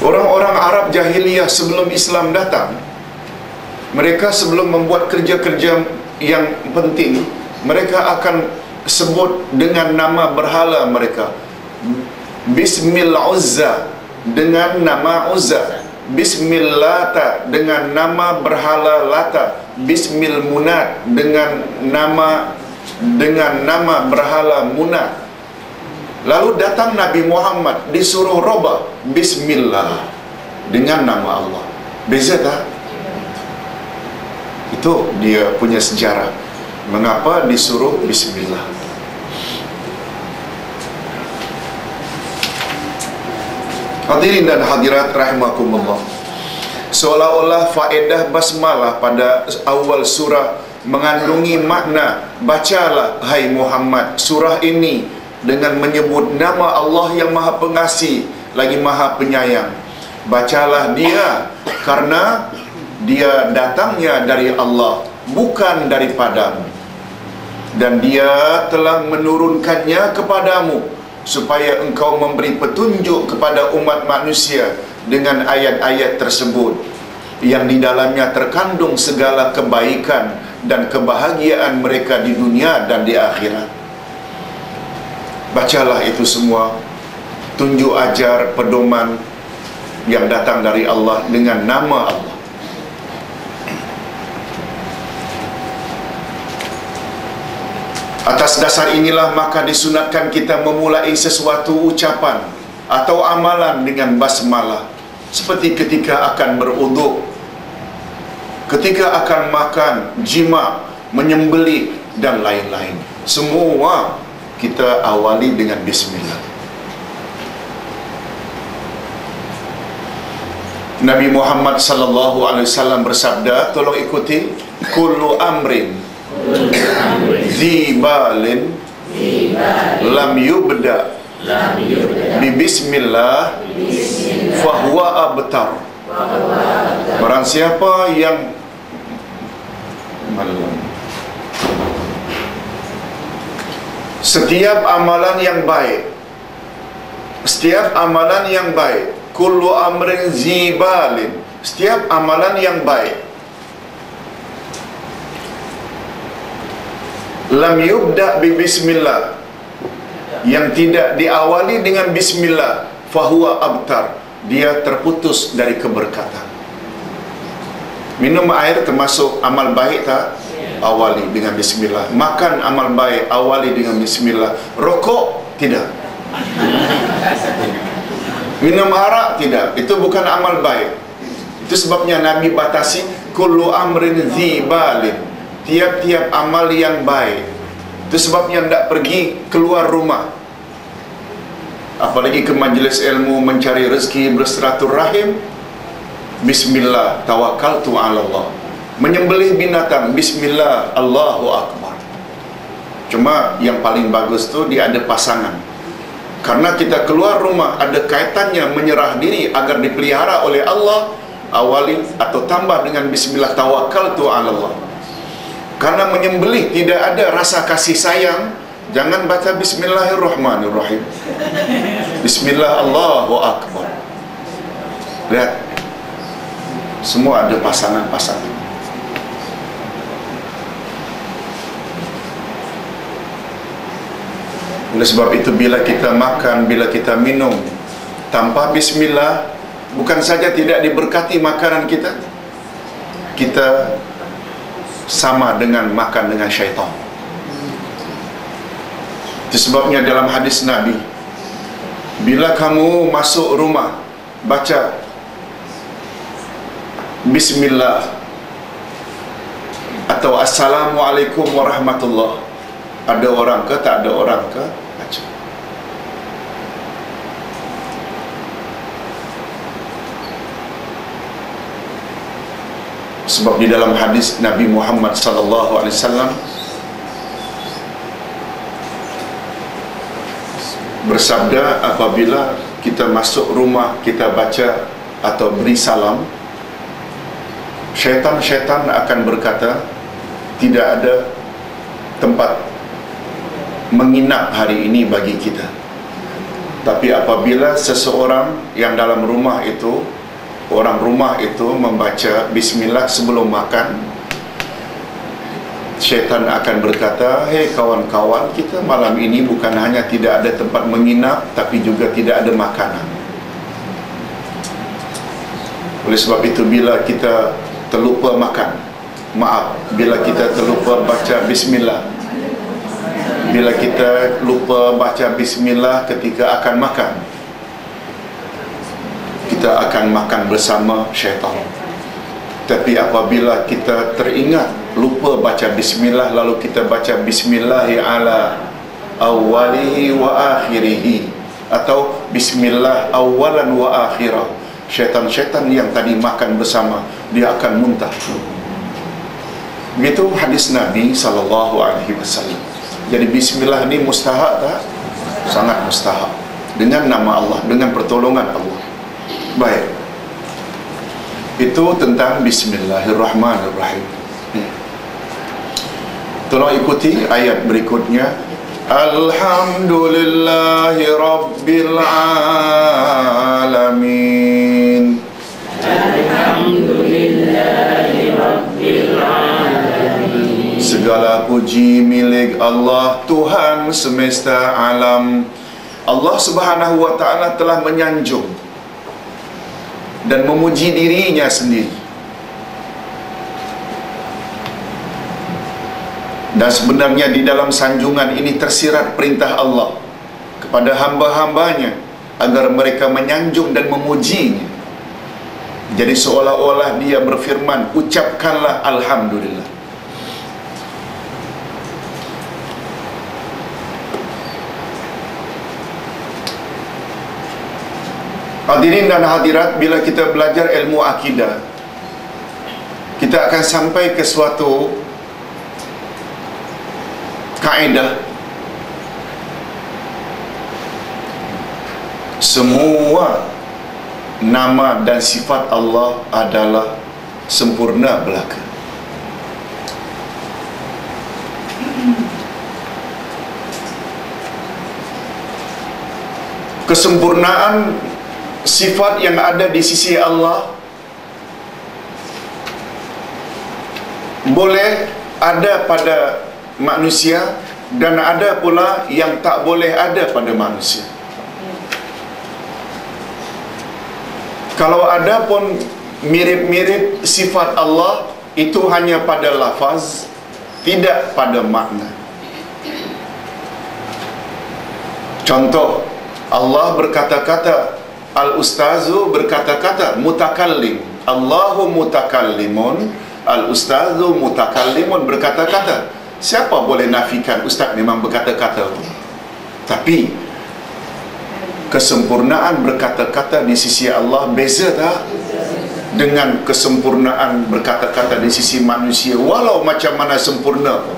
Orang-orang Arab jahiliyah sebelum Islam datang, mereka sebelum membuat kerja-kerja yang penting, mereka akan sebut dengan nama berhala mereka. Bismil Uzza, dengan nama Uzza. Bismillata dengan nama berhala Lata, Bismil Munat dengan nama berhala Munat. Lalu datang Nabi Muhammad disuruh robah Bismillah dengan nama Allah. Beza tak? Itu dia punya sejarah mengapa disuruh Bismillah. Hadirin dan hadirat rahimakumullah, seolah-olah faedah basmalah pada awal surah mengandungi makna bacalah hai Muhammad surah ini dengan menyebut nama Allah yang Maha Pengasih lagi Maha Penyayang. Bacalah dia karena dia datangnya dari Allah, bukan daripadamu, dan dia telah menurunkannya kepadamu supaya engkau memberi petunjuk kepada umat manusia dengan ayat-ayat tersebut yang di dalamnya terkandung segala kebaikan dan kebahagiaan mereka di dunia dan di akhirat. Bacalah itu semua, tunjuk ajar pedoman yang datang dari Allah dengan nama Allah. Atas dasar inilah maka disunatkan kita memulai sesuatu ucapan atau amalan dengan basmalah, seperti ketika akan berwuduk, ketika akan makan, jima, menyembelih dan lain-lain. Semua kita awali dengan bismillah. Nabi Muhammad sallallahu alaihi wasallam bersabda, tolong ikuti, kullu amrin zibalin lam yubda bi bismillah fahuwa abtar. Barang siapa yang setiap amalan yang baik, setiap amalan yang baik, kullu amrin zibalin, setiap amalan yang baik, lam yubda bi bismillah, yang tidak diawali dengan bismillah, fahuwa abtar, dia terputus dari keberkatan. Minum air termasuk amal baik tak? Awali dengan bismillah. Makan amal baik, awali dengan bismillah. Rokok tidak. Minum arak tidak. Itu bukan amal baik. Itu sebabnya Nabi batasi kullu amrin zibalin, tiap-tiap amal yang baik. Itu sebabnya tidak pergi keluar rumah, apalagi ke majlis ilmu mencari rezeki, bersilaturahim, bismillah tawakkaltu ala Allah. Menyembelih binatang, bismillah Allahu akbar. Cuma yang paling bagus tu dia ada pasangan, karena kita keluar rumah ada kaitannya menyerah diri agar dipelihara oleh Allah. Awali atau tambah dengan bismillah tawakkaltu ala Allah. Karena menyembelih tidak ada rasa kasih sayang, jangan baca bismillahirrahmanirrahim. Bismillah Allahu akbar. Lihat, semua ada pasangan-pasangan. Oleh sebab itu bila kita makan, bila kita minum tanpa bismillah, bukan saja tidak diberkati makanan kita, kita sama dengan makan dengan syaitan. Itu sebabnya dalam hadis Nabi, bila kamu masuk rumah, baca bismillah atau assalamualaikum warahmatullah. Ada orang ke, tak ada orang ke, baca. Sebab di dalam hadis Nabi Muhammad sallallahu alaihi wasallam bersabda, apabila kita masuk rumah, kita baca atau beri salam, syaitan akan berkata, tidak ada tempat menginap hari ini bagi kita. Tapi apabila seseorang yang dalam rumah itu, orang rumah itu membaca bismillah sebelum makan, syaitan akan berkata, hei kawan-kawan, kita malam ini bukan hanya tidak ada tempat menginap, tapi juga tidak ada makanan. Oleh sebab itu bila kita terlupa makan, maaf, bila kita terlupa baca bismillah, bila kita lupa baca bismillah ketika akan makan, kita akan makan bersama syaitan. Tapi apabila kita teringat lupa baca bismillah, lalu kita baca bismillahi ala awwalihi wa akhirihi, atau bismillah awalan wa akhirah, syaitan-syaitan yang tadi makan bersama, dia akan muntah. Begitu hadis Nabi SAW. Jadi bismillah ni mustahak tak? Sangat mustahak. Dengan nama Allah, dengan pertolongan Allah. Baik, itu tentang bismillahirrahmanirrahim. Tolong ikuti ayat berikutnya. Alhamdulillahi Rabbil Alamin. Alhamdulillahi Rabbil Alamin. Segala puji milik Allah, Tuhan semesta alam. Allah Subhanahu wa ta'ala telah menyanjung dan memuji dirinya sendiri. Dan sebenarnya di dalam sanjungan ini tersirat perintah Allah kepada hamba-hambanya agar mereka menyanjung dan memujinya. Jadi seolah-olah dia berfirman, ucapkanlah Alhamdulillah. Hadirin dan hadirat, bila kita belajar ilmu akidah, kita akan sampai ke suatu kaedah. Semua nama dan sifat Allah adalah sempurna belaka. Kesempurnaan sifat yang ada di sisi Allah boleh ada pada manusia, dan ada pula yang tak boleh ada pada manusia. Kalau ada pun mirip-mirip sifat Allah, itu hanya pada lafaz, tidak pada makna. Contoh, Allah berkata-kata, Al-Ustazu berkata-kata, mutakallim. Allahu mutakallimun, Al-Ustazu mutakallimun, berkata-kata. Siapa boleh nafikan Ustaz memang berkata-kata? Tapi kesempurnaan berkata-kata di sisi Allah beza tak dengan kesempurnaan berkata-kata di sisi manusia, walau macam mana sempurna pun.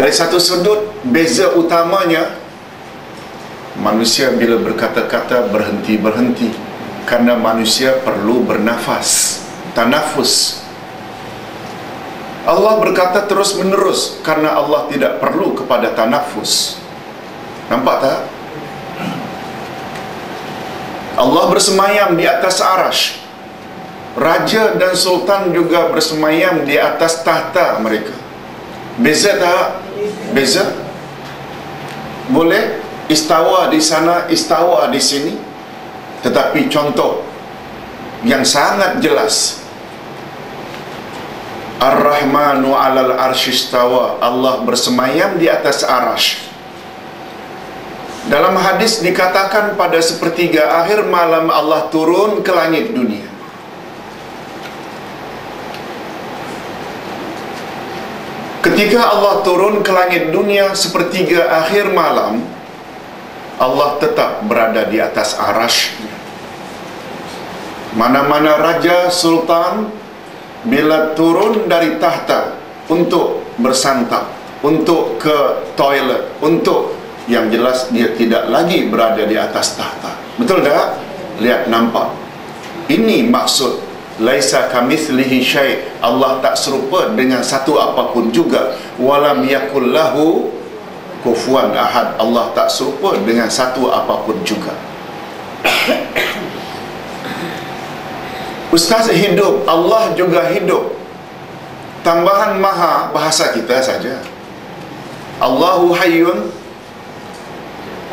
Dari satu sudut, beza utamanya, manusia bila berkata-kata berhenti-berhenti, karena manusia perlu bernafas, tanafus. Allah berkata terus menerus karena Allah tidak perlu kepada tanafus. Nampak tak? Allah bersemayam di atas arash. Raja dan sultan juga bersemayam di atas tahta mereka. Beza tak? Beza? Boleh istawa di sana, istawa di sini. Tetapi contoh yang sangat jelas, Ar-Rahmanu 'alal arsyistawa, Allah bersemayam di atas arash. Dalam hadis dikatakan pada sepertiga akhir malam Allah turun ke langit dunia. Ketika Allah turun ke langit dunia sepertiga akhir malam, Allah tetap berada di atas arash. Mana-mana raja, sultan, bila turun dari tahta untuk bersantap, untuk ke toilet, untuk, yang jelas dia tidak lagi berada di atas tahta. Betul tak? Lihat, nampak. Ini maksud laisa kamitslihi syai'. Allah tak serupa dengan satu apapun juga. Walam yakul lahu kufuwan ahad. Allah tak serupa dengan satu apapun juga. Ustaz hidup, Allah juga hidup. Tambahan maha bahasa kita saja. Allahu hayyun,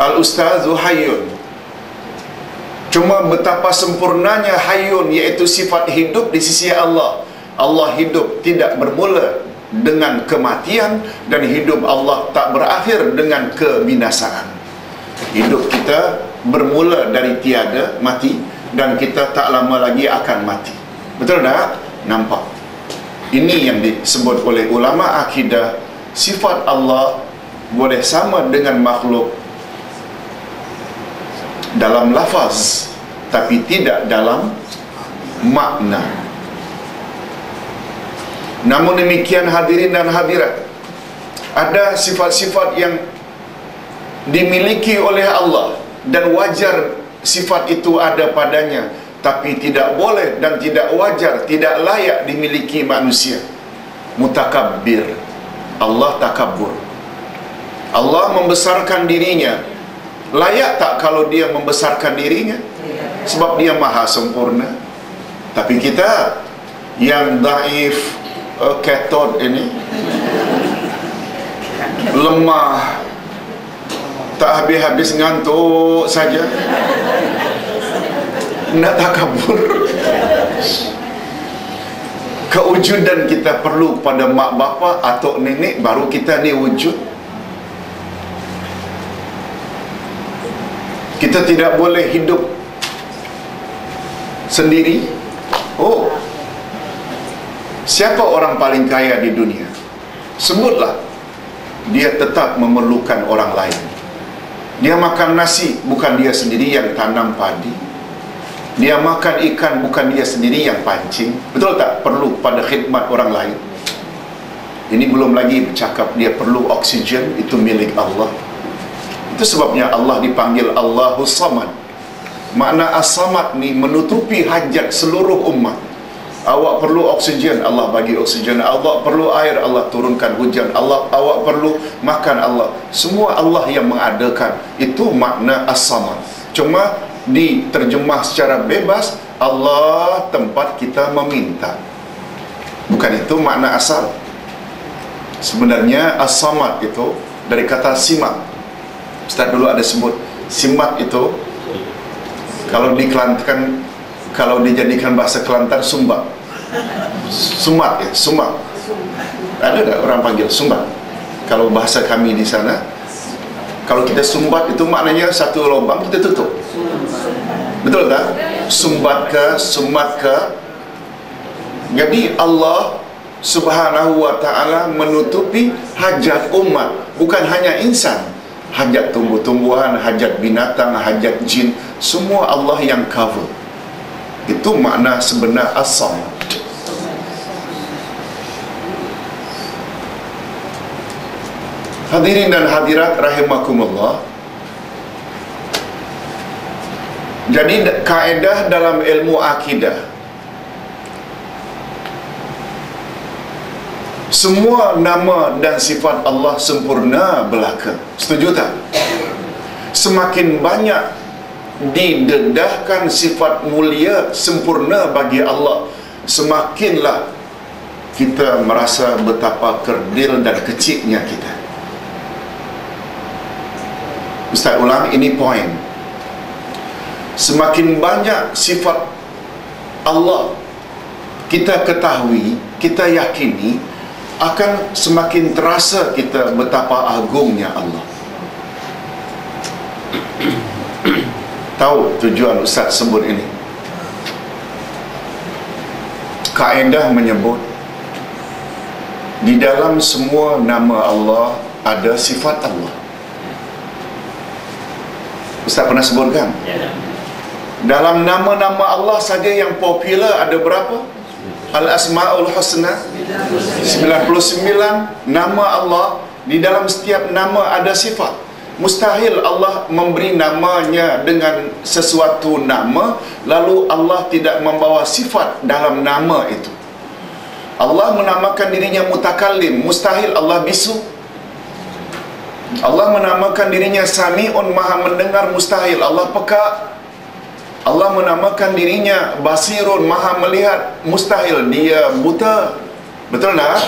Al-Ustazu hayyun. Cuma betapa sempurnanya hayyun, iaitu sifat hidup di sisi Allah. Allah hidup tidak bermula dengan kematian, dan hidup Allah tak berakhir dengan kebinasaan. Hidup kita bermula dari tiada, mati, dan kita tak lama lagi akan mati. Betul tak? Nampak? Ini yang disebut oleh ulama akidah, sifat Allah boleh sama dengan makhluk dalam lafaz, tapi tidak dalam makna. Namun demikian hadirin dan hadirat, ada sifat-sifat yang dimiliki oleh Allah dan wajar sifat itu ada padanya, tapi tidak boleh dan tidak wajar, tidak layak dimiliki manusia. Mutakabbir, Allah takabur. Allah membesarkan dirinya. Layak tak kalau dia membesarkan dirinya? Sebab dia maha sempurna. Tapi kita yang daif, ketod ini, lemah, tak habis-habis ngantuk saja, nak takabur. Kewujudan kita perlu pada mak bapa atau nenek, baru kita ni wujud. Kita tidak boleh hidup sendiri. Oh, siapa orang paling kaya di dunia? Sebutlah. Dia tetap memerlukan orang lain. Dia makan nasi, bukan dia sendiri yang tanam padi. Dia makan ikan, bukan dia sendiri yang pancing. Betul tak? Perlu pada khidmat orang lain. Ini belum lagi bercakap dia perlu oksigen, itu milik Allah. Itu sebabnya Allah dipanggil Allahus Samad. Makna As-Samad ni menutupi hajat seluruh umat. Awak perlu oksigen, Allah bagi oksigen. Awak perlu air, Allah turunkan hujan. Awak perlu makan, Allah. Semua Allah yang mengadakan. Itu makna As-Samad. Cuma diterjemah secara bebas, Allah tempat kita meminta. Bukan itu makna asal. Sebenarnya As-Samad itu dari kata simak. Ustaz dulu ada sebut simak itu, kalau di Kelantan, kalau dijadikan bahasa Kelantan, sumbat. Sumat ya, sumat. Ada tak orang panggil sumbat? Kalau bahasa kami di sana, kalau kita sumbat itu maknanya satu lubang kita tutup. Betul tak? Sumbat ke, sumat ke. Jadi Allah Subhanahu wa ta'ala menutupi hajat umat, bukan hanya insan. Hajat tumbuh-tumbuhan, hajat binatang, hajat jin, semua Allah yang cover. Itu makna sebenar As-Samad. Hadirin dan hadirat rahimakumullah. Jadi kaedah dalam ilmu akidah, semua nama dan sifat Allah sempurna belaka. Setuju tak? Semakin banyak didedahkan sifat mulia sempurna bagi Allah, semakinlah kita merasa betapa kerdil dan kecilnya kita. Ustaz ulang, ini poin. Semakin banyak sifat Allah kita ketahui, kita yakini, akan semakin terasa kita betapa agungnya Allah. Tahu tujuan Ustaz sebut ini? Kaedah menyebut di dalam semua nama Allah ada sifat Allah. Ustaz pernah sebutkan? Dalam nama-nama Allah saja yang popular ada berapa? Al-Asma'ul Husna, 99 nama Allah. Di dalam setiap nama ada sifat. Mustahil Allah memberi namanya dengan sesuatu nama lalu Allah tidak membawa sifat dalam nama itu. Allah menamakan dirinya mutakallim, mustahil Allah bisu. Allah menamakan dirinya Sami'un, maha mendengar, mustahil Allah pekak. Allah menamakan dirinya Basirun, maha melihat, mustahil dia buta. Betul tak?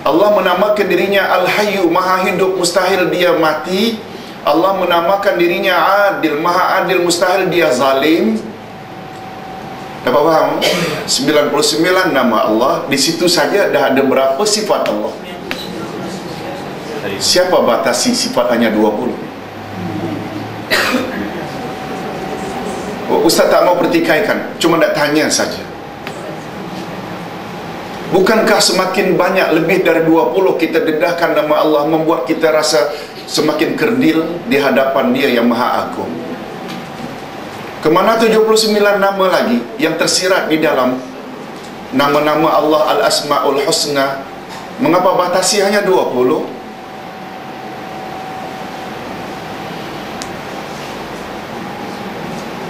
Allah menamakan dirinya Al-Hayyu, maha hidup, mustahil dia mati. Allah menamakan dirinya adil, maha adil, mustahil dia zalim. Dapat faham? 99 nama Allah, di situ saja dah ada berapa sifat Allah? Siapa batasi sifat hanya 20? Ustaz tak mau pertikaikan, cuma nak tanya saja. Bukankah semakin banyak, lebih dari 20 kita dedahkan nama Allah, membuat kita rasa semakin kerdil di hadapan Dia yang Maha Agung? Kemana 79 nama lagi yang tersirat di dalam nama-nama Allah Al-Asma'ul Husna? Mengapa batasi hanya 20?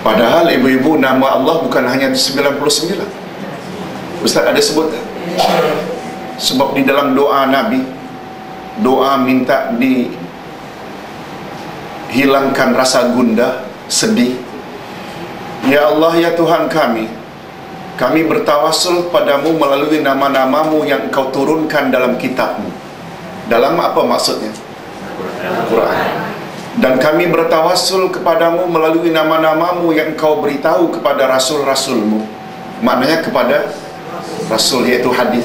Padahal ibu-ibu, nama Allah bukan hanya 99. Ustaz ada sebut tak? Sebab di dalam doa Nabi, doa minta dihilangkan rasa gundah, sedih. Ya Allah, ya Tuhan kami bertawassul padamu melalui nama-namamu yang Engkau turunkan dalam kitabmu. Dalam apa maksudnya? Al-Quran. Dan kami bertawassul kepadamu melalui nama-namamu yang Engkau beritahu kepada rasul-rasulmu. Maknanya kepada rasul, iaitu hadis.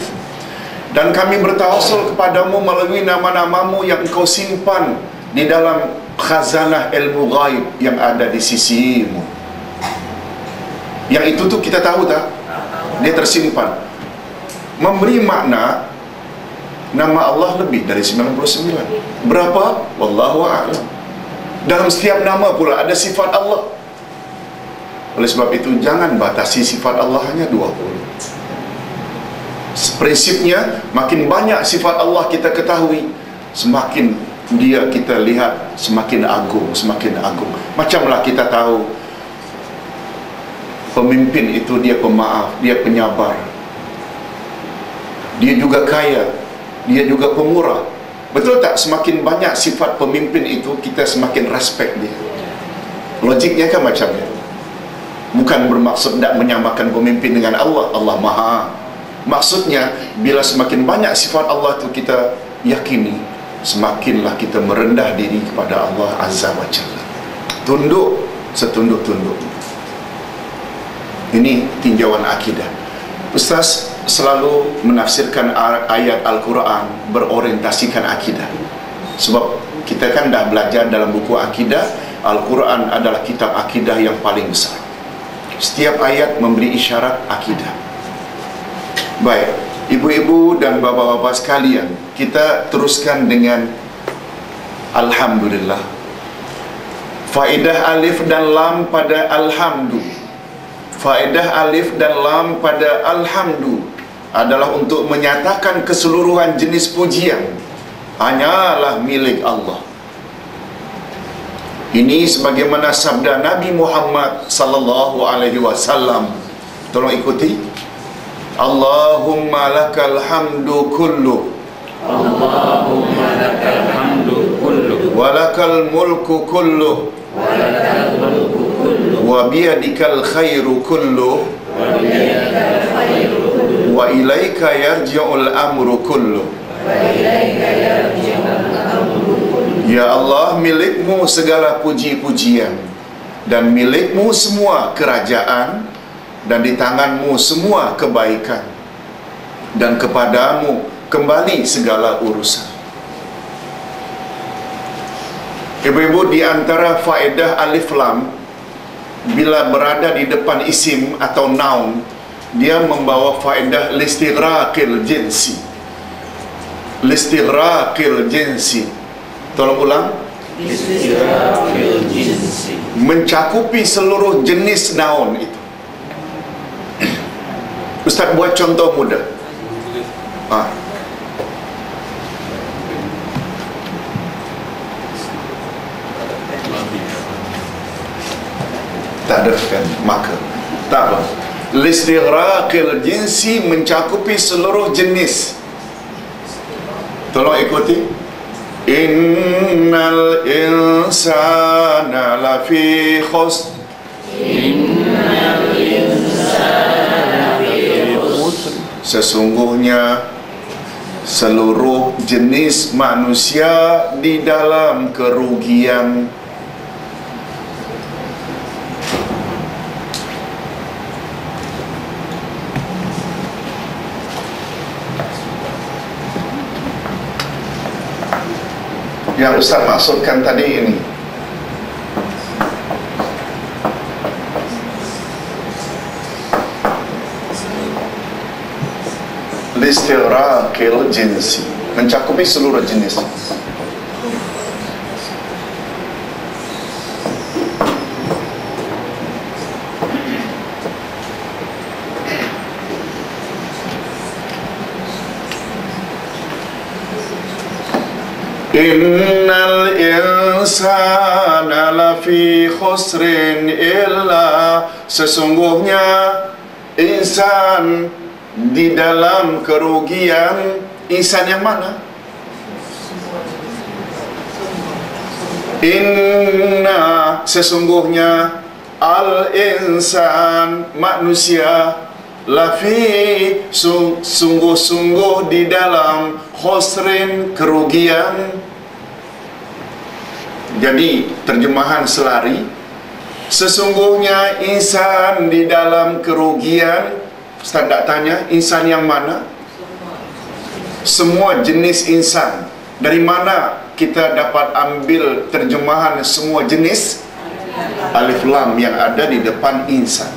Dan kami bertawassul kepadamu melalui nama-namamu yang Engkau simpan di dalam khazanah ilmu ghaib yang ada di sisimu. Yang itu tu kita tahu tak? Dia tersimpan. Memberi makna nama Allah lebih dari 99. Berapa? Wallahu a'lam. Dalam setiap nama pula ada sifat Allah. Oleh sebab itu jangan batasi sifat Allah hanya 20. Prinsipnya, makin banyak sifat Allah kita ketahui, semakin dia kita lihat semakin agung, semakin agung. Macamlah kita tahu pemimpin itu dia pemaaf, dia penyabar, dia juga kaya, dia juga pemurah. Betul tak? Semakin banyak sifat pemimpin itu, kita semakin respect dia. Logiknya kan macamnya. Bukan bermaksud tak menyamakan pemimpin dengan Allah. Allah Maha. Maksudnya, bila semakin banyak sifat Allah itu kita yakini, semakinlah kita merendah diri kepada Allah Azza wa Jalla. Tunduk setunduk-tunduk. Ini tinjauan akidah. Ustaz selalu menafsirkan ayat Al-Quran berorientasikan akidah. Sebab kita kan dah belajar dalam buku akidah, Al-Quran adalah kitab akidah yang paling besar. Setiap ayat memberi isyarat akidah. Baik, ibu-ibu dan bapa-bapa sekalian, kita teruskan dengan Alhamdulillah. Faedah alif dan lam pada Alhamdu. Faedah alif dan lam pada Alhamdu adalah untuk menyatakan keseluruhan jenis pujian hanyalah milik Allah. Ini sebagaimana sabda Nabi Muhammad sallallahu alaihi wasallam. Tolong ikuti. Allahumma lakal hamdu kullu. Allahumma lakal hamdu kullu. Walakal mulku kullu. Walakal mulku kullu. Wa biyadikal khairu kullu. Wa biyadikal khairu kullu. Wa ilaika yarji'ul amru kullu. Wa ilaika yarji'ul amru kullu. Ya Allah, milikmu segala puji-pujian, dan milikmu semua kerajaan, dan di tanganmu semua kebaikan, dan kepadamu kembali segala urusan. Ibu-ibu, di antara faedah alif lam, bila berada di depan isim atau noun, dia membawa faedah listighraqil jinsi. Listighraqil jinsi. Tolong ulang. Listighraqil jinsi. Mencakupi seluruh jenis noun itu. Ustaz buat contoh mudah. Tak ada kan maka. Tak apa. Listighraqil jinsi mencakupi seluruh jenis. Tolong ikuti. Innal insana lafi khusr. Innal insana lafi khusr. Sesungguhnya seluruh jenis manusia di dalam kerugian. Yang Ustaz maksudkan tadi ini, listighraqil jinsi, mencakupi seluruh jenis. Innal insana lafi khusrin illa, sesungguhnya insan di dalam kerugian. Insan yang mana? Inna, sesungguhnya, al-insan, manusia, lafi, sungguh-sungguh di dalam khusrin, kerugian. Jadi terjemahan selari, sesungguhnya insan di dalam kerugian. Ustaz tak tanya, insan yang mana? Semua jenis insan. Dari mana kita dapat ambil terjemahan semua jenis? Alif lam yang ada di depan insan.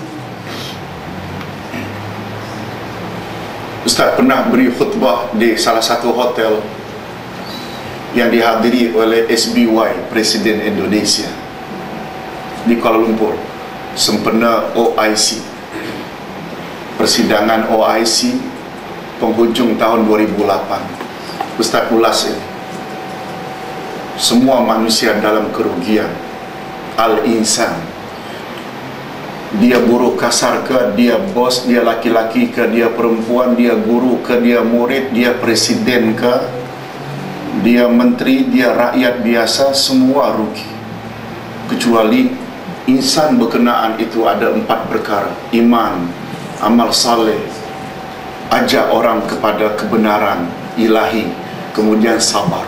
Ustaz pernah beri khutbah di salah satu hotel yang dihadiri oleh SBY, Presiden Indonesia, di Kuala Lumpur, sempena OIC, persidangan OIC penghujung tahun 2008. Ustaz ulas ini, semua manusia dalam kerugian. Al-insan, dia buruh kasar ke, dia bos, dia laki-laki ke, dia perempuan, dia guru ke, dia murid, dia presiden ke, dia menteri, dia rakyat biasa, semua rugi. Kecuali insan berkenaan itu ada 4 perkara: iman, amal saleh, ajak orang kepada kebenaran ilahi, kemudian sabar.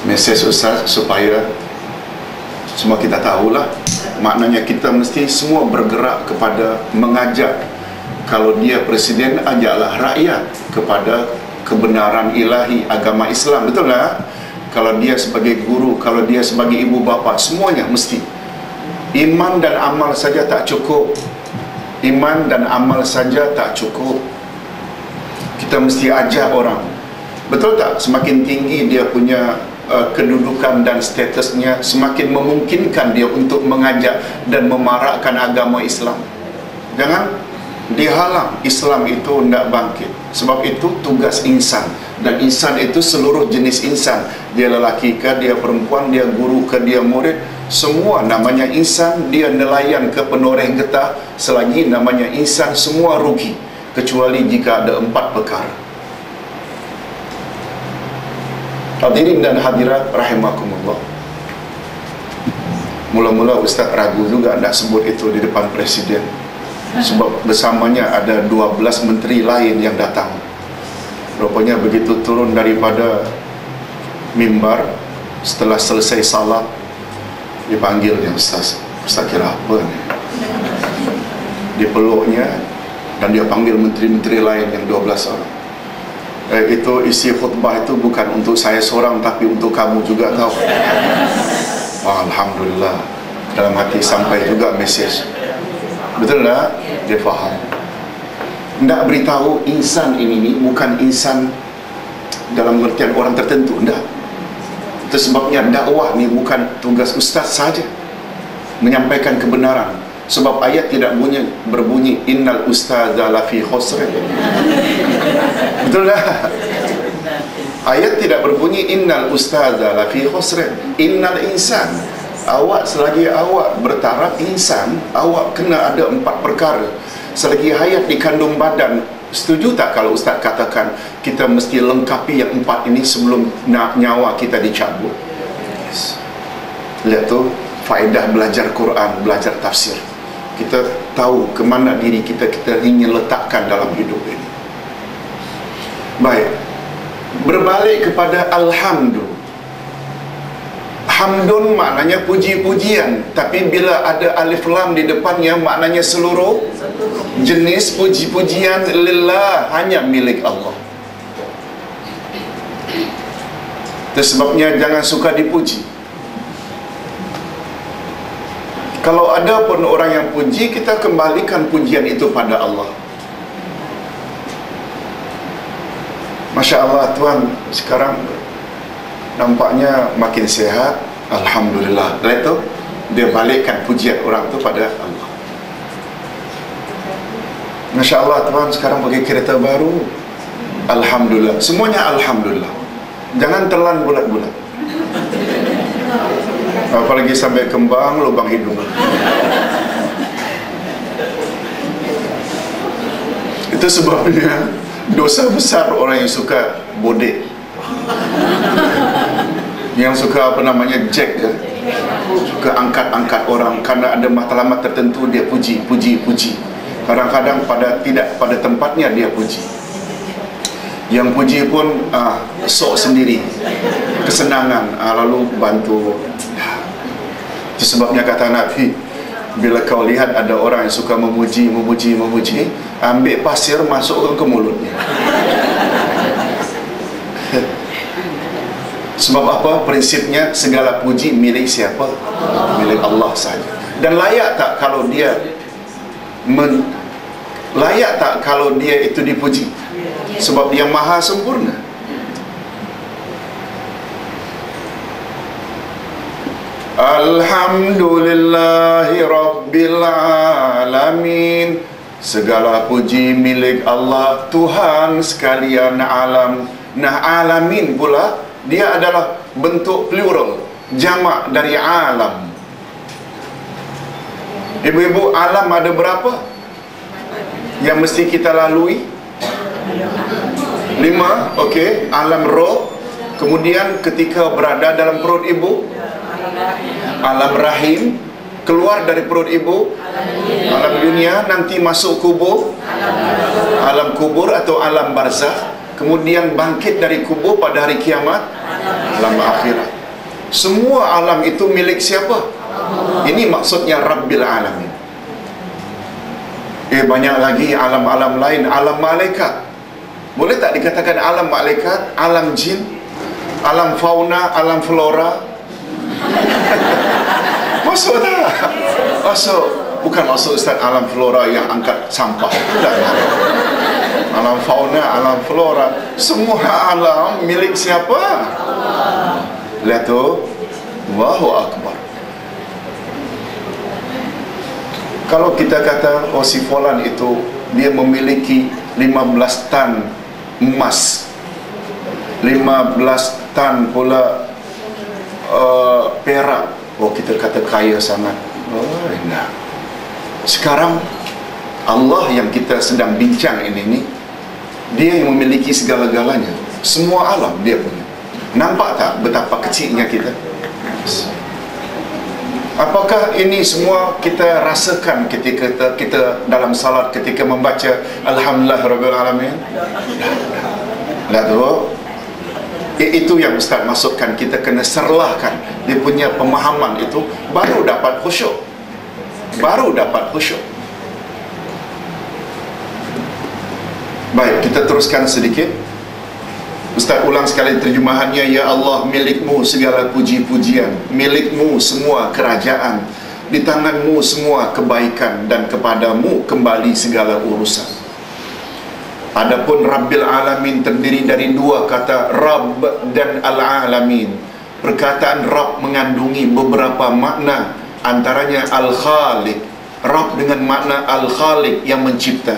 Mesej Ustaz supaya semua kita tahulah, maknanya kita mesti semua bergerak kepada mengajak. Kalau dia presiden, ajaklah rakyat kepada kebenaran ilahi agama Islam, betul tak? Kalau dia sebagai guru, kalau dia sebagai ibu bapa, semuanya mesti. Iman dan amal saja tak cukup. Iman dan amal saja tak cukup. Kita mesti ajak orang. Betul tak? Semakin tinggi dia punya kedudukan dan statusnya, semakin memungkinkan dia untuk mengajak dan memarakkan agama Islam. Jangan dihalang Islam itu tidak bangkit. Sebab itu tugas insan, dan insan itu seluruh jenis insan. Dia lelaki ke, dia perempuan, dia guru ke, dia murid, semua namanya insan. Dia nelayan ke penoreh getah, selagi namanya insan, semua rugi, kecuali jika ada 4 perkara. Hadirin dan hadirat rahimakumullah, mula-mula Ustaz ragu juga nak sebut itu di depan presiden, sebab bersamanya ada 12 menteri lain yang datang. Rupanya begitu turun daripada mimbar, setelah selesai salat, dipanggilnya Ustaz kira apa ni? Dipeluknya dan dia panggil menteri-menteri lain yang 12 orang. Itu isi khutbah itu bukan untuk saya seorang, tapi untuk kamu juga, tahu. Alhamdulillah, dalam hati sampai juga mesej. Betul tak? Dia faham. Tidak beritahu insan ini bukan insan dalam pengertian orang tertentu. Tidak. Itu sebabnya dakwah ni bukan tugas ustaz saja menyampaikan kebenaran. Sebab ayat tidak berbunyi innal ustadza lafi khusrin. Betul tak? Ayat tidak berbunyi innal ustadza lafi khusrin. Innal insan, awak selagi awak bertaraf insan, awak kena ada 4 perkara. Selagi hayat di kandung badan, setuju tak kalau ustaz katakan kita mesti lengkapi yang 4 ini sebelum nyawa kita dicabut? Lihat tu faedah belajar Quran, belajar tafsir. kita tahu ke mana diri kita ingin letakkan dalam hidup ini. Baik, berbalik kepada alhamdulillah. Hamdun maknanya puji-pujian, tapi bila ada alif lam di depannya maknanya seluruh jenis puji-pujian lillah, hanya milik Allah. Itu sebabnya jangan suka dipuji. Kalau ada pun orang yang puji, kita kembalikan pujian itu pada Allah. Masya Allah, Tuhan sekarang nampaknya makin sehat, alhamdulillah. Lepas itu dia balikkan pujian orang tu pada Allah. Masya Allah, Tuhan sekarang pakai kereta baru, alhamdulillah. Semuanya alhamdulillah. Jangan telan bulat-bulat, apalagi sampai kembang lubang hidung. Itu sebabnya dosa besar orang yang suka bodek, yang suka jack, suka angkat-angkat orang karena ada matlamat tertentu, dia puji. Kadang-kadang tidak pada tempatnya dia puji. Yang puji pun sok sendiri, kesenangan, lalu bantu. Itu sebabnya kata Nabi, bila kau lihat ada orang yang suka memuji, ambil pasir masukkan ke mulutnya. Sebab apa? Prinsipnya segala puji milik siapa? Milik Allah saja. Dan layak tak kalau dia itu dipuji? Sebab dia maha sempurna. Alhamdulillahi Rabbil Alamin. Segala puji milik Allah, Tuhan sekalian alam. Nah, alamin pula dia adalah bentuk plural, jamak dari alam. Ibu-ibu, alam ada berapa yang mesti kita lalui? 5, okey. Alam roh, kemudian ketika berada dalam perut ibu, alam rahim, keluar dari perut ibu, alam dunia, nanti masuk kubur, alam kubur atau alam barzakh, kemudian bangkit dari kubur pada hari kiamat, alam akhirat. Semua alam itu milik siapa? Ini maksudnya Rabbil Alamin. Banyak lagi alam-alam lain, alam malaikat. Boleh tak dikatakan alam malaikat, alam jin, alam fauna, alam flora? Masuk tak? Masuk. Bukan masuk Ustaz alam flora yang angkat sampah. Tidak. Alam fauna, alam flora, semua alam milik siapa? Lihat tu, Allahu Akbar. Kalau kita kata, oh si Fulan itu dia memiliki 15 tan emas, 15 tan pula perak, oh kita kata kaya sangat. Oh, nah. Sekarang Allah yang kita sedang bincang ini, dia yang memiliki segala-galanya. Semua alam dia punya. Nampak tak betapa kecilnya kita? Apakah ini semua kita rasakan ketika kita dalam salat, ketika membaca Alhamdulillah Rabbil Alamin? Lalu itu yang Ustaz maksudkan, kita kena serlahkan dia punya pemahaman itu, baru dapat khusyuk. Baik, kita teruskan sedikit. Ustaz ulang sekali terjemahannya. Ya Allah, milikmu segala puji-pujian, milikmu semua kerajaan, di tanganmu semua kebaikan, dan kepadamu kembali segala urusan. Adapun Rabbil Alamin terdiri dari dua kata, Rabb dan Al-Alamin. Perkataan Rabb mengandungi beberapa makna, antaranya Al-Khaliq, Rabb dengan makna Al-Khaliq yang mencipta,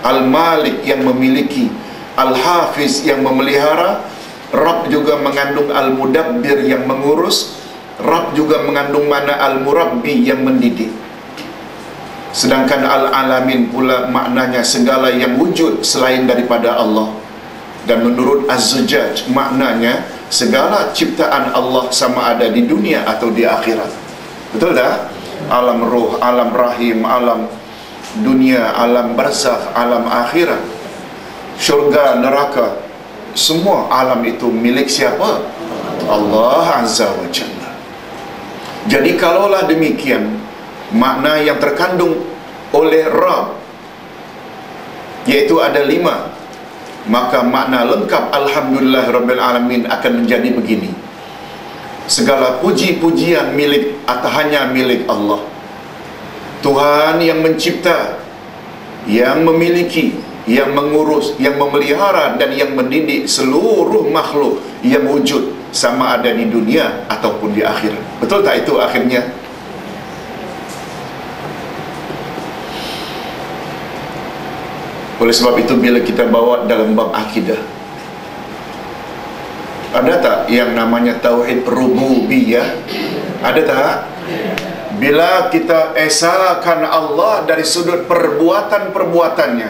Al-Malik yang memiliki, Al-Hafiz yang memelihara. Rabb juga mengandung Al-Mudabbir yang mengurus. Rabb juga mengandung makna Al-Murabbi yang mendidik. Sedangkan Al-Alamin pula maknanya segala yang wujud selain daripada Allah. Dan menurut Az-Zujaj maknanya segala ciptaan Allah sama ada di dunia atau di akhirat. Betul tak? alam roh, alam rahim, alam dunia, alam barzakh, alam akhirat, syurga, neraka, semua alam itu milik siapa? Allah Azza wa Jalla. Jadi kalaulah demikian, makna yang terkandung oleh Rabb iaitu ada 5, maka makna lengkap Alhamdulillah Rabbil Alamin akan menjadi begini: segala puji-pujian milik atau hanya milik Allah, Tuhan yang mencipta, yang memiliki, yang mengurus, yang memelihara dan yang mendidik seluruh makhluk yang wujud, sama ada di dunia ataupun di akhirat. Betul tak itu akhirnya? Oleh sebab itu bila kita bawa dalam bab akidah, ada tak yang namanya tauhid rububiyah? Ada tak? Bila kita esakan Allah dari sudut perbuatan-perbuatannya,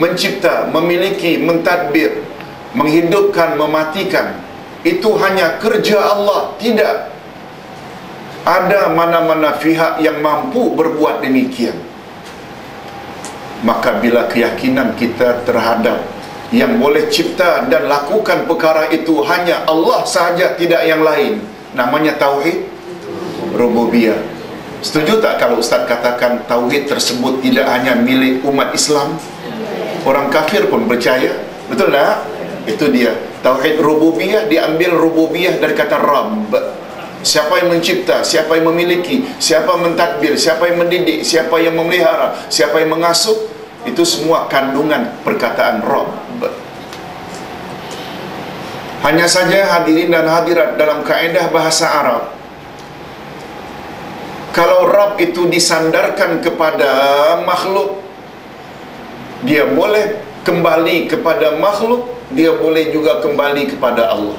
mencipta, memiliki, mentadbir, menghidupkan, mematikan, itu hanya kerja Allah. Tidak ada mana-mana pihak yang mampu berbuat demikian. Maka bila keyakinan kita terhadap yang boleh cipta dan lakukan perkara itu hanya Allah sahaja, tidak yang lain, namanya tauhid rububiyah. Setuju tak kalau Ustaz katakan tauhid tersebut tidak hanya milik umat Islam? Orang kafir pun percaya. Betul tak? Itu dia. Tauhid rububiyah diambil rububiyah dari kata Rabb. Siapa yang mencipta, siapa yang memiliki, siapa mentadbir, siapa yang mendidik, siapa yang memelihara, siapa yang mengasuh, itu semua kandungan perkataan Rabb. Hanya saja hadirin dan hadirat, dalam kaedah bahasa Arab, kalau Rabb itu disandarkan kepada makhluk, dia boleh kembali kepada makhluk, dia boleh juga kembali kepada Allah.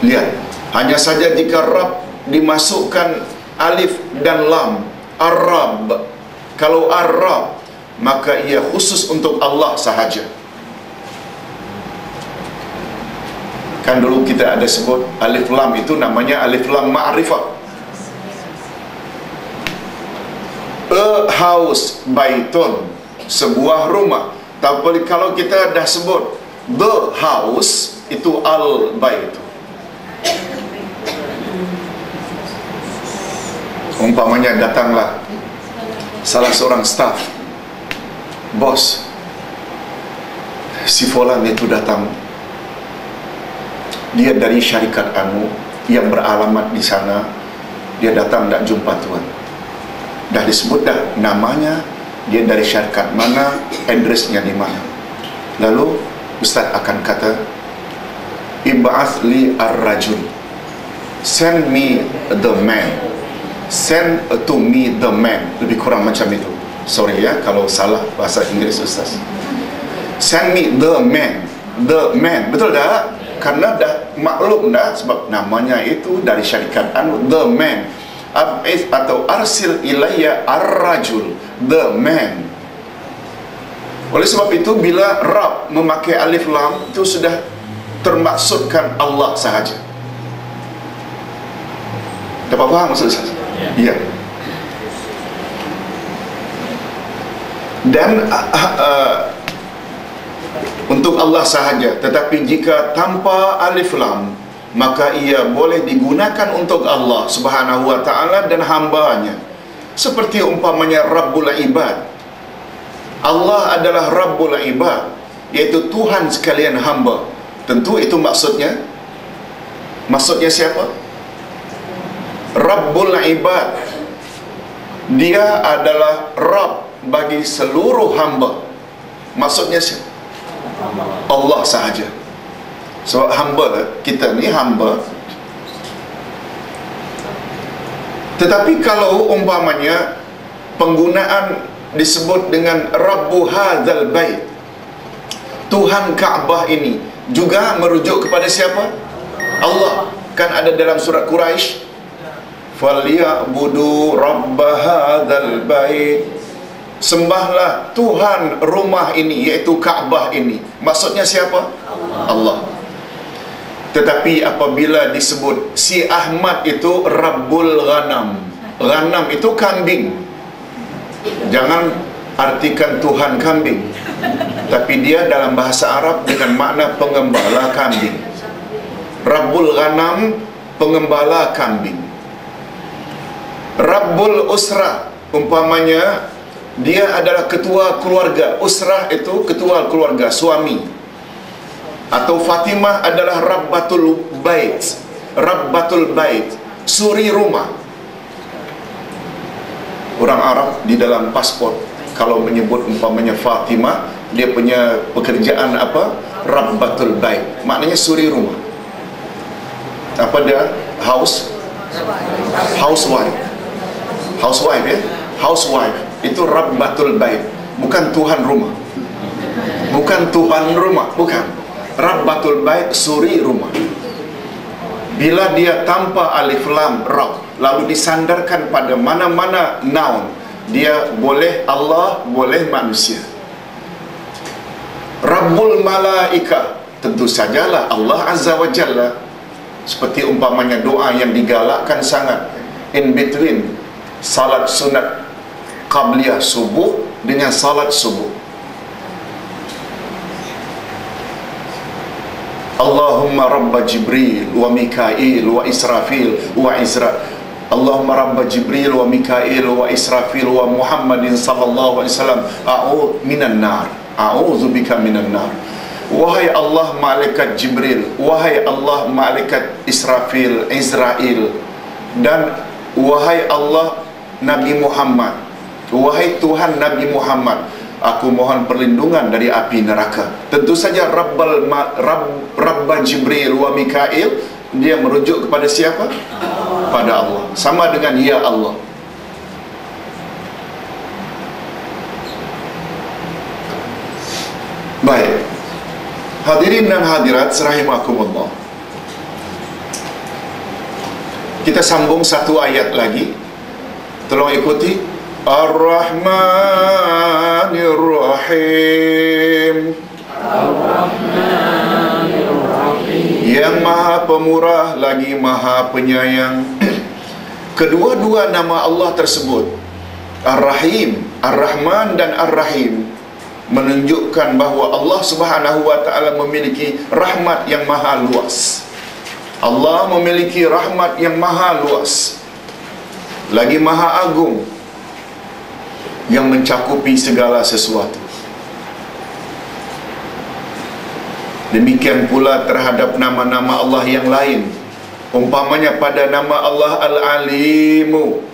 Lihat, hanya saja jika Rabb dimasukkan alif dan lam, Ar-Rabb, kalau Ar-Rabb, maka ia khusus untuk Allah sahaja. Kan dulu kita ada sebut alif lam itu namanya alif lam ma'rifah. A house, baitun, sebuah rumah. Tapi kalau kita dah sebut the house, itu al-bait. Umpamanya datanglah salah seorang staf, bos, si fulan itu datang, dia dari syarikat anu yang beralamat di sana, dia datang nak jumpa tuan. Dah disebut dah namanya, dia dari syarikat mana, addressnya di mana. Lalu Ustaz akan kata, ib'ath li ar-rajul, send me the man, send to me the man. Lebih kurang macam itu. Sorry ya kalau salah bahasa Inggeris Ustaz. Send me the man, the man, betul tak? Karena dah maklum dah, sebab namanya itu dari syarikat anu, the man. Ab'ith atau arsil ilayya ar-rajul, the man. Oleh sebab itu bila Rabb memakai alif lam, itu sudah termaksudkan Allah sahaja. Dapat faham maksud saya? Ya. Dan untuk Allah sahaja. Tetapi jika tanpa alif lam, maka ia boleh digunakan untuk Allah Subhanahu wa ta'ala dan hambanya. Seperti umpamanya Rabbul Ibad. Allah adalah Rabbul Ibad, iaitu Tuhan sekalian hamba. Tentu itu maksudnya. Maksudnya siapa? Rabbul Ibad. Dia adalah Rabb bagi seluruh hamba. Maksudnya siapa? Allah sahaja. Sebab hamba, kita ni hamba. Tetapi kalau umpamanya penggunaan disebut dengan Rabbu hadzal bait, Tuhan Kaabah ini, juga merujuk kepada siapa? Allah. Kan ada dalam surat Quraisy, falyabudu rabb hadzal bait, sembahlah Tuhan rumah ini, iaitu Kaabah ini. Maksudnya siapa? Allah. Tetapi apabila disebut si Ahmad itu Rabbul Ghanam, Ghanam itu kambing. Jangan artikan Tuhan kambing, tapi dia dalam bahasa Arab dengan makna pengembala kambing. Rabbul Ghanam, pengembala kambing. Rabbul Usrah, umpamanya dia adalah ketua keluarga. Usrah itu ketua keluarga, suami. Atau Fatimah adalah Rabbatul Bait. Rabbatul Bait, suri rumah. Orang Arab di dalam pasport kalau menyebut umpamanya Fatimah, dia punya pekerjaan apa? Rabbatul Bait, maknanya suri rumah. Apa dia? Housewife. Housewife, ya? Housewife itu Rabbatul Bait, bukan tuhan rumah. Bukan tuhan rumah, bukan. Rabbatul Bait, suri rumah. Bila dia tanpa alif lam ra, lalu disandarkan pada mana-mana noun, dia boleh Allah, boleh manusia. Rabbul Malaika, tentu sajalah Allah Azza wa Jalla. Seperti umpamanya doa yang digalakkan sangat in between salat sunat qabliyah subuh dengan salat subuh. Allahumma rabba Jibril wa Mikail wa Israfil wa Allahumma rabba Jibril wa Mikail wa Israfil wa Muhammadin sallallahu alaihi wasallam a'udzu minan nar, a'udzu bika minan nar. Wahai Allah malaikat Jibril, wahai Allah malaikat Israfil, Israel, dan wahai Allah Nabi Muhammad, wahai Tuhan Nabi Muhammad, aku mohon perlindungan dari api neraka. Tentu saja Rabba Jibril wa Mikail, dia merujuk kepada siapa? Pada Allah. Sama dengan ya Allah. Baik, hadirin dan hadirat rahimakumullah, kita sambung satu ayat lagi. Tolong ikuti. Ar-Rahmanir Rahim. Ar-Rahmanir Rahim. Yang Maha Pemurah lagi Maha Penyayang. Kedua-dua nama Allah tersebut, Ar-Rahim, Ar-Rahman dan Ar-Rahim, menunjukkan bahawa Allah Subhanahu wa taala memiliki rahmat yang maha luas. Allah memiliki rahmat yang maha luas, lagi maha agung, yang mencakupi segala sesuatu. Demikian pula terhadap nama-nama Allah yang lain. Umpamanya pada nama Allah Al-Alimu,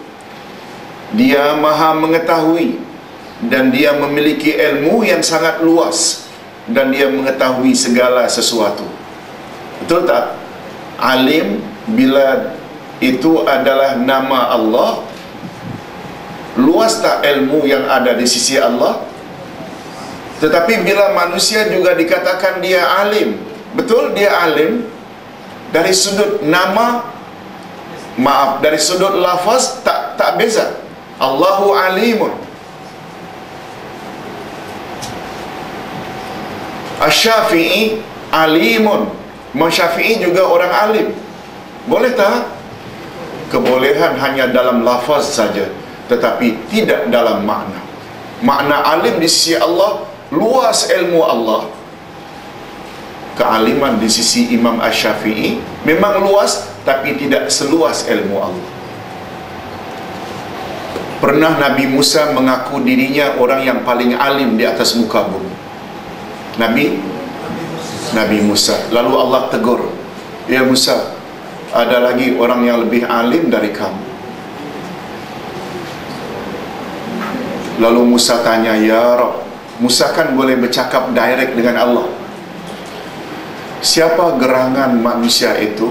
dia maha mengetahui dan dia memiliki ilmu yang sangat luas dan dia mengetahui segala sesuatu. Betul tak? Alim, bila itu adalah nama Allah, luas tak ilmu yang ada di sisi Allah? Tetapi bila manusia juga dikatakan dia alim, betul dia alim, dari sudut nama, maaf, dari sudut lafaz tak beza. Allahu alimun. Asy-Syafi'i alimun. Imam Syafi'i juga orang alim. Boleh tak? Kebolehan hanya dalam lafaz saja, tetapi tidak dalam makna. Makna alim di sisi Allah, luas ilmu Allah. Kealiman di sisi Imam Asy-Syafi'i memang luas, tapi tidak seluas ilmu Allah. Pernah Nabi Musa mengaku dirinya orang yang paling alim di atas muka bumi. Nabi Musa. Lalu Allah tegur, ya Musa, ada lagi orang yang lebih alim dari kamu. Lalu Musa tanya, ya Rabb, Musa kan boleh bercakap direct dengan Allah. Siapa gerangan manusia itu?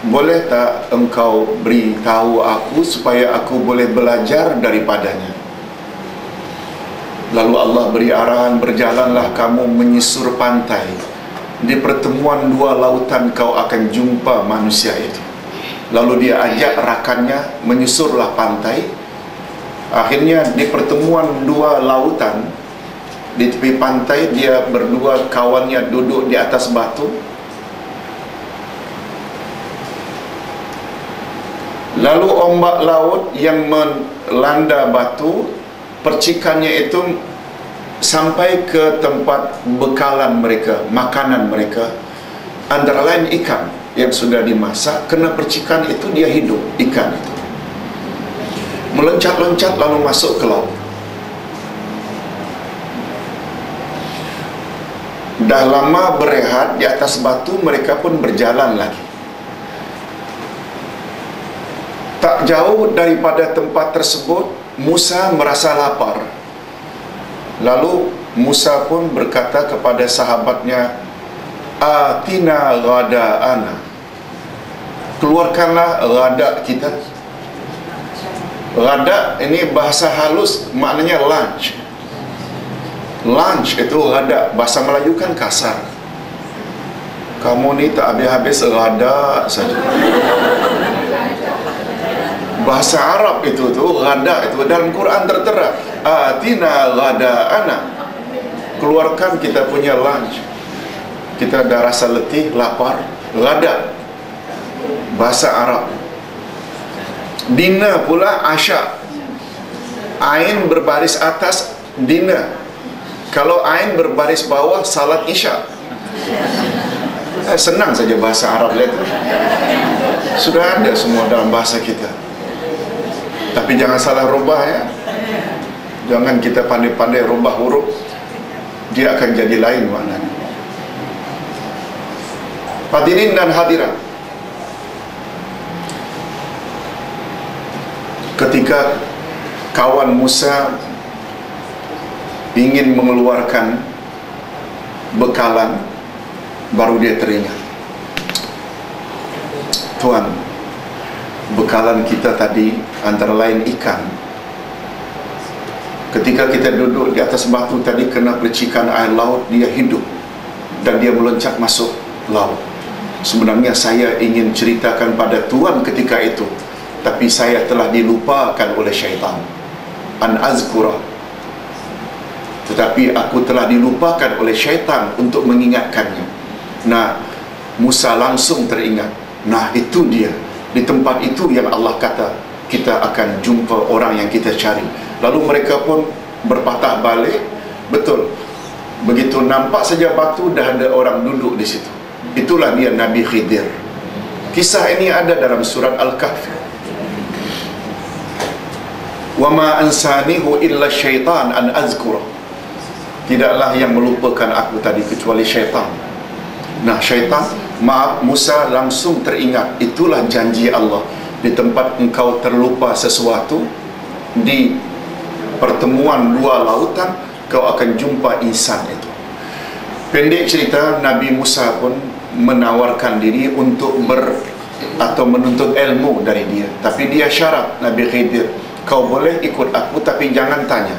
Boleh tak engkau beritahu aku supaya aku boleh belajar daripadanya? Lalu Allah beri arahan, berjalanlah kamu menyusur pantai. Di pertemuan dua lautan kau akan jumpa manusia itu. Lalu dia ajak rakannya, menyusurlah pantai. Akhirnya di pertemuan dua lautan, di tepi pantai, dia berdua kawannya duduk di atas batu. Lalu ombak laut yang melanda batu, percikannya itu sampai ke tempat bekalan mereka, makanan mereka, antara lain ikan yang sudah dimasak. Kena percikan itu dia hidup, ikan itu meloncat-loncat lalu masuk ke laut. Dah lama berehat di atas batu, mereka pun berjalan lagi. Tak jauh daripada tempat tersebut, Musa merasa lapar. Lalu Musa pun berkata kepada sahabatnya, "Atina ghada'ana." Keluarkanlah ghadak kita. Ghadak ini bahasa halus, maknanya lunch. Lunch itu ghadak, bahasa Melayu kan kasar. Kamu ni tak habis-habis ghadak saja. Bahasa Arab itu ghadak itu dalam Quran tertera, "Atina ghada'ana." Keluarkan kita punya lunch. Kita dah rasa letih, lapar, ghadak. Bahasa Arab. Dina pula asya. Ain berbaris atas, dina. Kalau ain berbaris bawah, salat isya. Senang saja bahasa Arab, lihat. Sudah ada semua dalam bahasa kita. Tapi jangan salah rubah ya. Jangan kita pandai-pandai rubah huruf, dia akan jadi lain maknanya. Hadirin dan hadirat, ketika kawan Musa ingin mengeluarkan bekalan, baru dia teringat, Tuhan, bekalan kita tadi antara lain ikan. Ketika kita duduk di atas batu tadi, kena percikan air laut, dia hidup dan dia meloncat masuk laut. Sebenarnya saya ingin ceritakan pada Tuhan ketika itu, tapi saya telah dilupakan oleh syaitan. An azkura. Tetapi aku telah dilupakan oleh syaitan untuk mengingatkannya. Nah, Musa langsung teringat. Nah, itu dia. Di tempat itu yang Allah kata kita akan jumpa orang yang kita cari. Lalu mereka pun berpatah balik. Betul, begitu nampak saja batu, dah ada orang duduk di situ. Itulah dia Nabi Khidir. Kisah ini ada dalam surat Al-Kahfi. "Wa ma ansanihu illa syaitan an azkura." Tidaklah yang melupakan aku tadi kecuali syaitan. Nah, syaitan, maaf, Musa langsung teringat. Itulah janji Allah. Di tempat engkau terlupa sesuatu, di pertemuan dua lautan, kau akan jumpa insan itu. Pendek cerita, Nabi Musa pun menawarkan diri untuk menuntut ilmu dari dia. Tapi dia syarat, Nabi Khidir, kau boleh ikut aku tapi jangan tanya.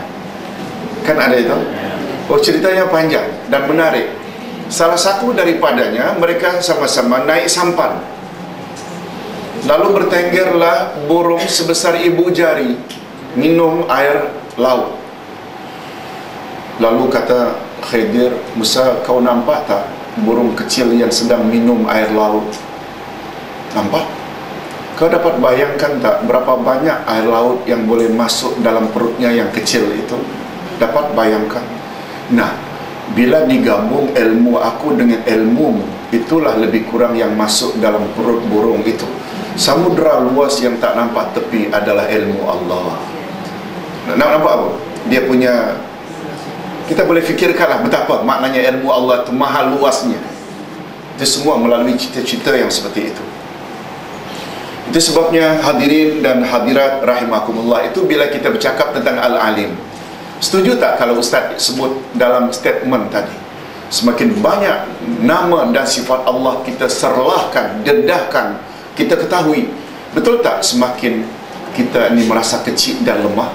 Kan ada itu? Oh, ceritanya panjang dan menarik. Salah satu daripadanya, mereka sama-sama naik sampan. Lalu bertenggerlah burung sebesar ibu jari minum air laut. Lalu kata Khidir, Musa, kau nampak tak burung kecil yang sedang minum air laut? Nampak? Kau dapat bayangkan tak berapa banyak air laut yang boleh masuk dalam perutnya yang kecil itu? Dapat bayangkan? Nah, bila digabung ilmu aku dengan ilmu, itulah lebih kurang yang masuk dalam perut burung itu. Samudra luas yang tak nampak tepi adalah ilmu Allah. Nampak apa? Dia punya, kita boleh fikirkanlah betapa maknanya ilmu Allah itu mahal luasnya. Itu semua melalui cita-cita yang seperti itu. Itu sebabnya hadirin dan hadirat rahimakumullah, itu bila kita bercakap tentang Al-Alim, setuju tak kalau Ustaz sebut dalam statement tadi, semakin banyak nama dan sifat Allah kita serlahkan, dedahkan, kita ketahui, betul tak semakin kita ni merasa kecil dan lemah?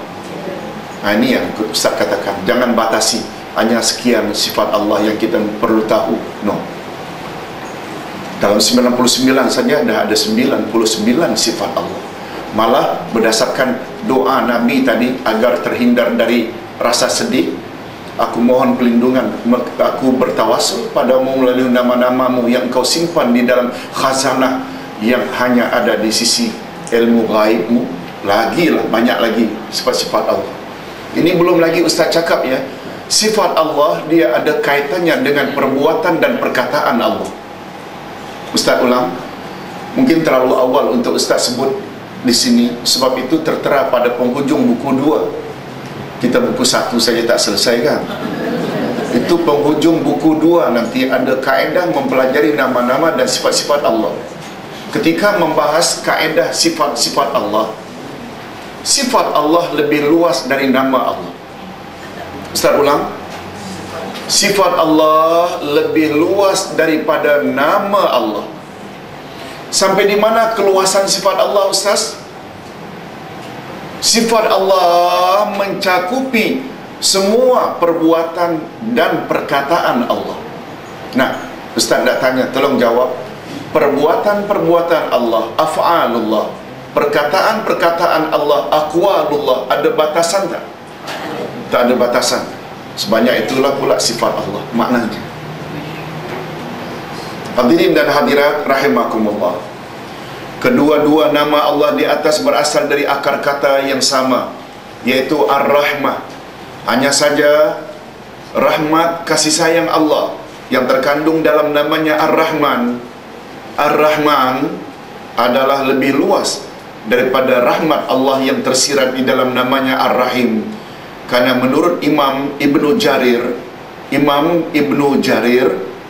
Ini yang Ustaz katakan, jangan batasi hanya sekian sifat Allah yang kita perlu tahu. No, dalam 99 saja dah ada 99 sifat Allah. Malah berdasarkan doa Nabi tadi, agar terhindar dari rasa sedih, aku mohon pelindungan, aku bertawasul padamu melalui nama-namamu yang kau simpan di dalam khazanah yang hanya ada di sisi ilmu gaibmu, lagilah banyak lagi sifat-sifat Allah. Ini belum lagi Ustaz cakap ya, sifat Allah dia ada kaitannya dengan perbuatan dan perkataan Allah. Ustaz ulang, mungkin terlalu awal untuk Ustaz sebut di sini, sebab itu tertera pada penghujung buku 2. Kita buku 1 saja tak selesai kan? Itu penghujung buku 2 nanti ada kaedah mempelajari nama-nama dan sifat-sifat Allah. Ketika membahas kaedah sifat-sifat Allah, sifat Allah lebih luas dari nama Allah. Ustaz ulang, sifat Allah lebih luas daripada nama Allah. Sampai di mana keluasan sifat Allah, Ustaz? Sifat Allah mencakupi semua perbuatan dan perkataan Allah. Nah, Ustaz nak tanya, tolong jawab. Perbuatan-perbuatan Allah, af'alullah, perkataan-perkataan Allah, aqwalullah, ada batasan tak? Tak ada batasan. Sebanyak itulah pula sifat Allah maknanya. Hadirin dan hadirat rahimakumullah, kedua-dua nama Allah di atas berasal dari akar kata yang sama, yaitu Ar-Rahmah. Hanya saja rahmat kasih sayang Allah yang terkandung dalam namanya Ar-Rahman, Ar-Rahman adalah lebih luas daripada rahmat Allah yang tersirat di dalam namanya Ar-Rahim. Karena menurut Imam Ibnu Jarir,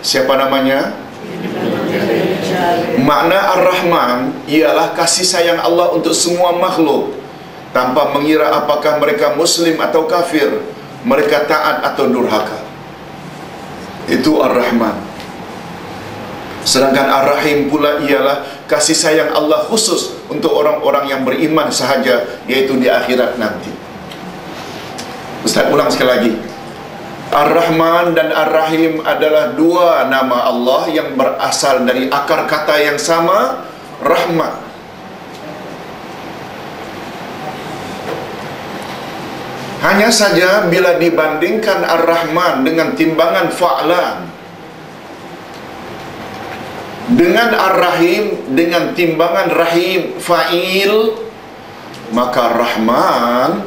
siapa namanya? Makna Ar-Rahman ialah kasih sayang Allah untuk semua makhluk, tanpa mengira apakah mereka Muslim atau kafir, mereka taat atau durhaka. Itu Ar-Rahman. Sedangkan Ar-Rahim pula ialah kasih sayang Allah khusus untuk orang-orang yang beriman sahaja, yaitu di akhirat nanti. Ustaz ulang sekali lagi. Ar-Rahman dan Ar-Rahim adalah dua nama Allah yang berasal dari akar kata yang sama, rahmat. Hanya saja bila dibandingkan Ar-Rahman dengan timbangan fa'lan, dengan Ar-Rahim dengan timbangan rahim fa'il, maka Rahman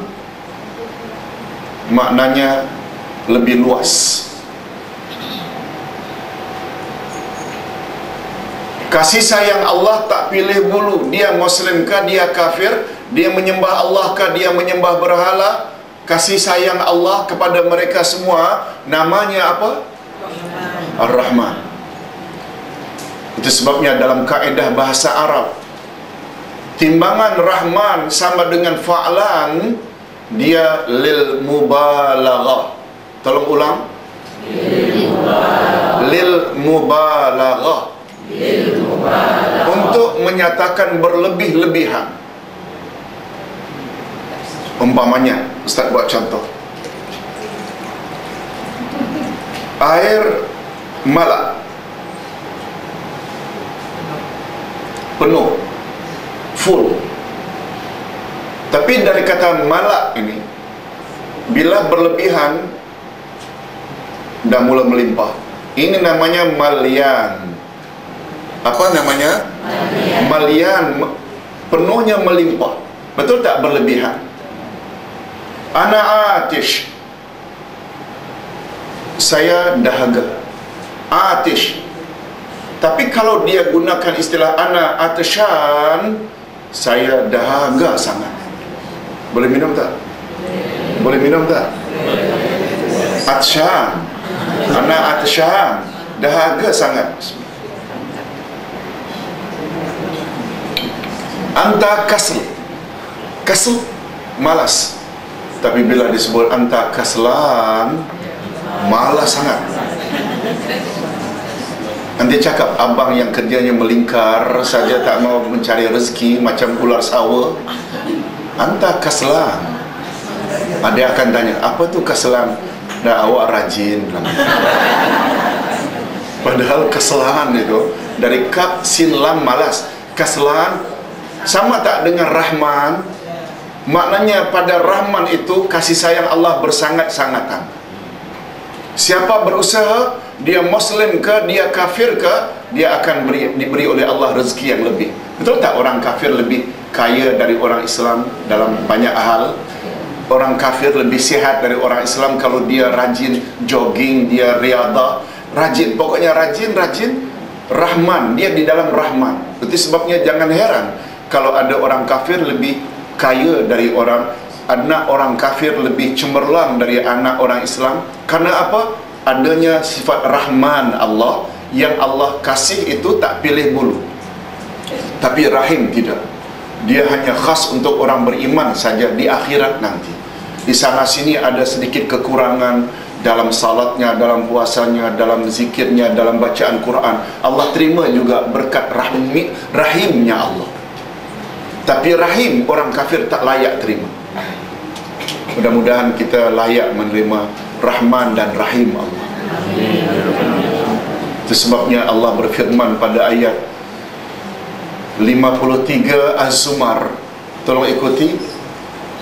maknanya lebih luas. Kasih sayang Allah tak pilih bulu, dia Muslim kah, dia kafir, dia menyembah Allah kah, dia menyembah berhala. Kasih sayang Allah kepada mereka semua namanya apa? Ar-Rahman. Itu sebabnya dalam kaedah bahasa Arab, timbangan Rahman sama dengan fa'lan, dia lil mubalaghah. Tolong ulang. Lil mubalaghah. Untuk menyatakan berlebih-lebihan. Umpamanya, Ustaz buat contoh. Air malak penuh, full. Tapi dari kata malak ini, bila berlebihan dah mula melimpah, ini namanya malian. Apa namanya? Malian. Penuhnya melimpah. Betul tak berlebihan? Ana atish, saya dahaga. Atish. Tapi kalau dia gunakan istilah ana atishan, saya dahaga sangat. Boleh minum tak? Boleh minum tak? Atshan, ana atshan, dahaga sangat. Anta kasl, kasl malas. Tapi bila disebut anta kaslan, malas sangat. Nanti cakap abang yang kerjanya melingkar saja, tak mau mencari rezeki macam ular sawa. Anta kaslan. Dia akan tanya, apa tu kaslan? Dah awak rajin. Padahal kesalahan itu dari kaf sin lam malas. Kaslan sama tak dengan Rahman? Maknanya pada Rahman itu kasih sayang Allah bersangat-sangatan. Siapa berusaha, dia Muslim ke, dia kafir ke, dia akan diberi oleh Allah rezeki yang lebih. Betul tak orang kafir lebih kaya dari orang Islam dalam banyak hal. Orang kafir lebih sihat dari orang Islam kalau dia rajin jogging, dia riadah, rajin, pokoknya rajin, Rahman, dia di dalam Rahman. Itu sebabnya jangan heran kalau ada orang kafir lebih kaya dari anak orang kafir lebih cemerlang dari anak orang Islam. Karena apa? Adanya sifat Rahman Allah, yang Allah kasih itu tak pilih bulu. Tapi Rahim tidak. Dia hanya khas untuk orang beriman saja di akhirat nanti. Di sana sini ada sedikit kekurangan dalam salatnya, dalam puasanya, dalam zikirnya, dalam bacaan Quran. Allah terima juga berkat rahimnya Allah. Tapi rahim orang kafir tak layak terima. Mudah-mudahan kita layak menerima Rahman dan Rahim Allah. Itu sebabnya Allah berfirman pada ayat 53 Az-Zumar. Tolong ikuti.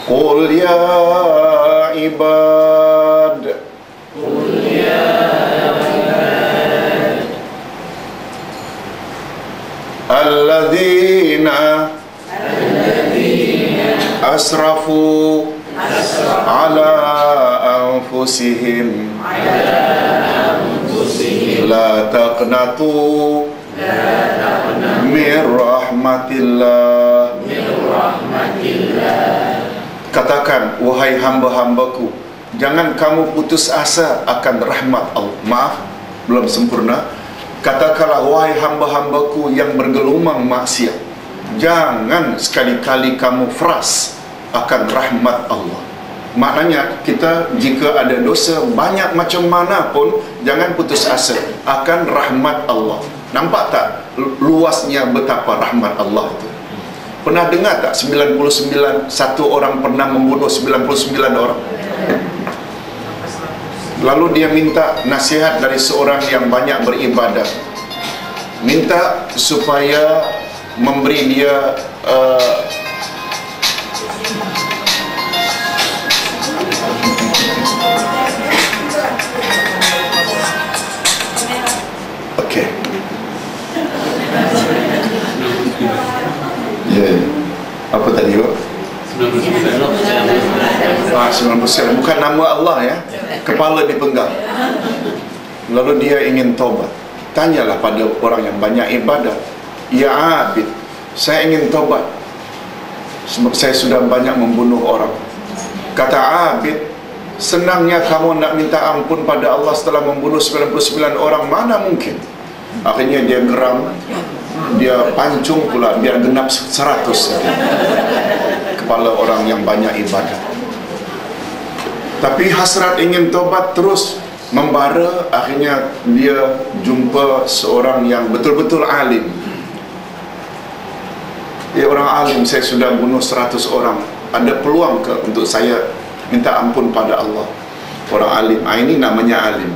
Qul ya ibad, Qul ya ibad, alladzina asrafu ala anfusihim la taqnatu min rahmatillah. Katakan, wahai hamba-hambaku, jangan kamu putus asa akan rahmat Allah. Maaf, belum sempurna. Katakanlah, wahai hamba-hambaku yang bergelumang maksiat, jangan sekali-kali kamu fras akan rahmat Allah. Maknanya, kita jika ada dosa banyak macam mana pun, jangan putus asa akan rahmat Allah. Nampak tak luasnya betapa rahmat Allah itu? Pernah dengar tak 99 satu orang pernah membunuh 99 orang? Lalu dia minta nasihat dari seorang yang banyak beribadah, minta supaya memberi dia okey. Apa tadi, Pak? 99. Bukan nama Allah ya. Kepala dipenggal. Lalu dia ingin taubat. Tanyalah pada orang yang banyak ibadah, ya Abid, saya ingin taubat sebab saya sudah banyak membunuh orang. Kata Abid, senangnya kamu nak minta ampun pada Allah setelah membunuh 99 orang, mana mungkin. Akhirnya dia geram, dia pancung pula biar genap 100 kepala orang yang banyak ibadah. Tapi hasrat ingin tobat terus membara. Akhirnya dia jumpa seorang yang betul-betul alim. Dia orang alim, saya sudah bunuh 100 orang, ada peluang ke untuk saya minta ampun pada Allah? Orang alim, ini namanya alim.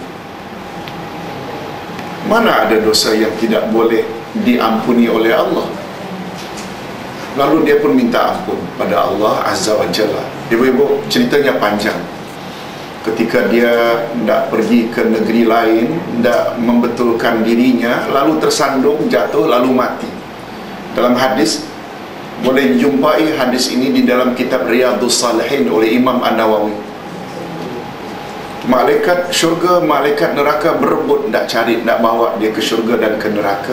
Mana ada dosa yang tidak boleh diampuni oleh Allah? Lalu dia pun minta ampun pada Allah Azza wa Jalla. Ibu-ibu, ceritanya panjang. Ketika dia tidak pergi ke negeri lain, tidak membetulkan dirinya, lalu tersandung, jatuh, lalu mati. Dalam hadis, boleh dijumpai hadis ini di dalam kitab Riyadhus Salihin oleh Imam An-Nawawi. Malaikat syurga, malaikat neraka berebut nak cari, nak bawa dia ke syurga dan ke neraka.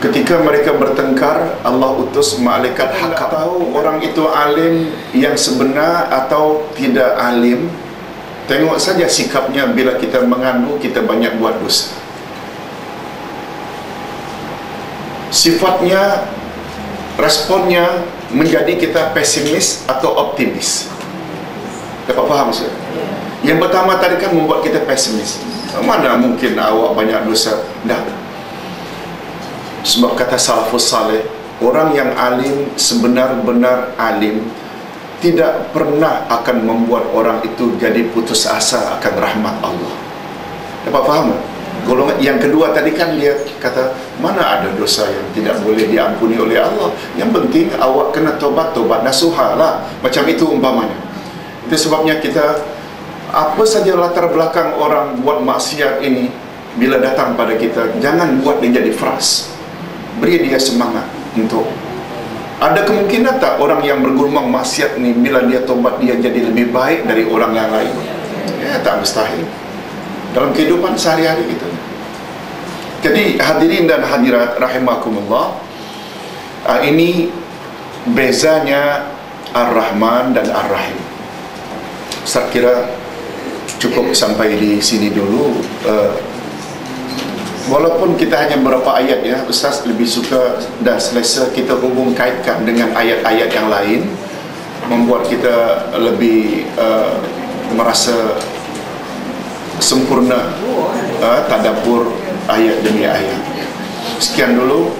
Ketika mereka bertengkar, Allah utus malaikat hakam. Tahu orang itu alim yang sebenar atau tidak alim, tengok saja sikapnya bila kita mengandung, kita banyak buat dosa. Sifatnya, responnya menjadi kita pesimis atau optimis. Dapat faham saya? Yang pertama tadi kan membuat kita pesimis. Mana mungkin awak banyak dosa? Dah. Sebab kata salafus saleh, orang yang alim, sebenar-benar alim, tidak pernah akan membuat orang itu jadi putus asa akan rahmat Allah. Dapat faham? Golongan yang kedua tadi kan dia kata, mana ada dosa yang tidak boleh diampuni oleh Allah? Yang penting awak kena tobat nasuha lah. Macam itu umpamanya. Itu sebabnya kita, apa saja latar belakang orang buat maksiat ini, bila datang pada kita, jangan buat dia jadi fras. beri dia semangat untuk. Ada kemungkinan tak orang yang bergulung maksiat ni bila dia tobat dia jadi lebih baik dari orang yang lain? Ya, tak mustahil. Dalam kehidupan sehari-hari gitu. Jadi hadirin dan hadirat rahimakumullah, ini bezanya Ar-Rahman dan Ar-Rahim. Saya kira cukup sampai di sini dulu. Walaupun kita hanya beberapa ayat ya, Ustaz lebih suka dan selesa kita hubung kaitkan dengan ayat-ayat yang lain, membuat kita lebih merasa sempurna tadabbur ayat demi ayat. Sekian dulu.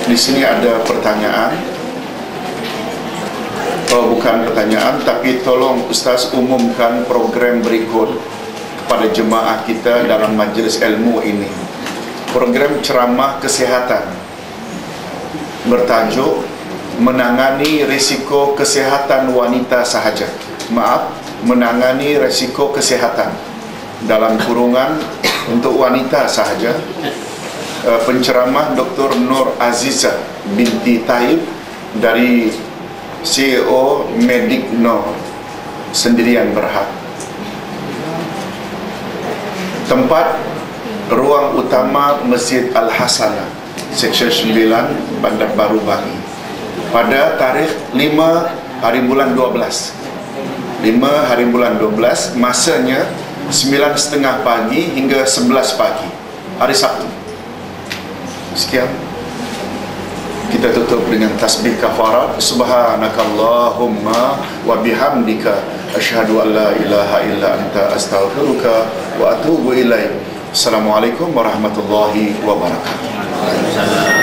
Di sini ada pertanyaan. Bukan pertanyaan, tapi tolong Ustaz umumkan program berikut kepada jemaah kita dalam majlis ilmu ini. Program ceramah kesihatan bertajuk menangani risiko kesihatan wanita sahaja. Maaf, menangani risiko kesihatan dalam kurungan untuk wanita sahaja. Penceramah Dr. Nur Azizah binti Taib dari CEO Medikno Sendirian Berhad. Tempat ruang utama Masjid Al-Hasanah, Seksyen 9, Bandar Baru Bangi, pada tarikh 5 hari bulan 12. 5 hari bulan 12, masanya 9.30 pagi hingga 11 pagi, hari Sabtu. Sekian. Kita tutup dengan tasbih kafarat. Subhanakallahumma wa bihamdika asyhadu an la ilaha illa anta astaghfiruka wa atubu ilaik. Assalamualaikum warahmatullahi wabarakatuh.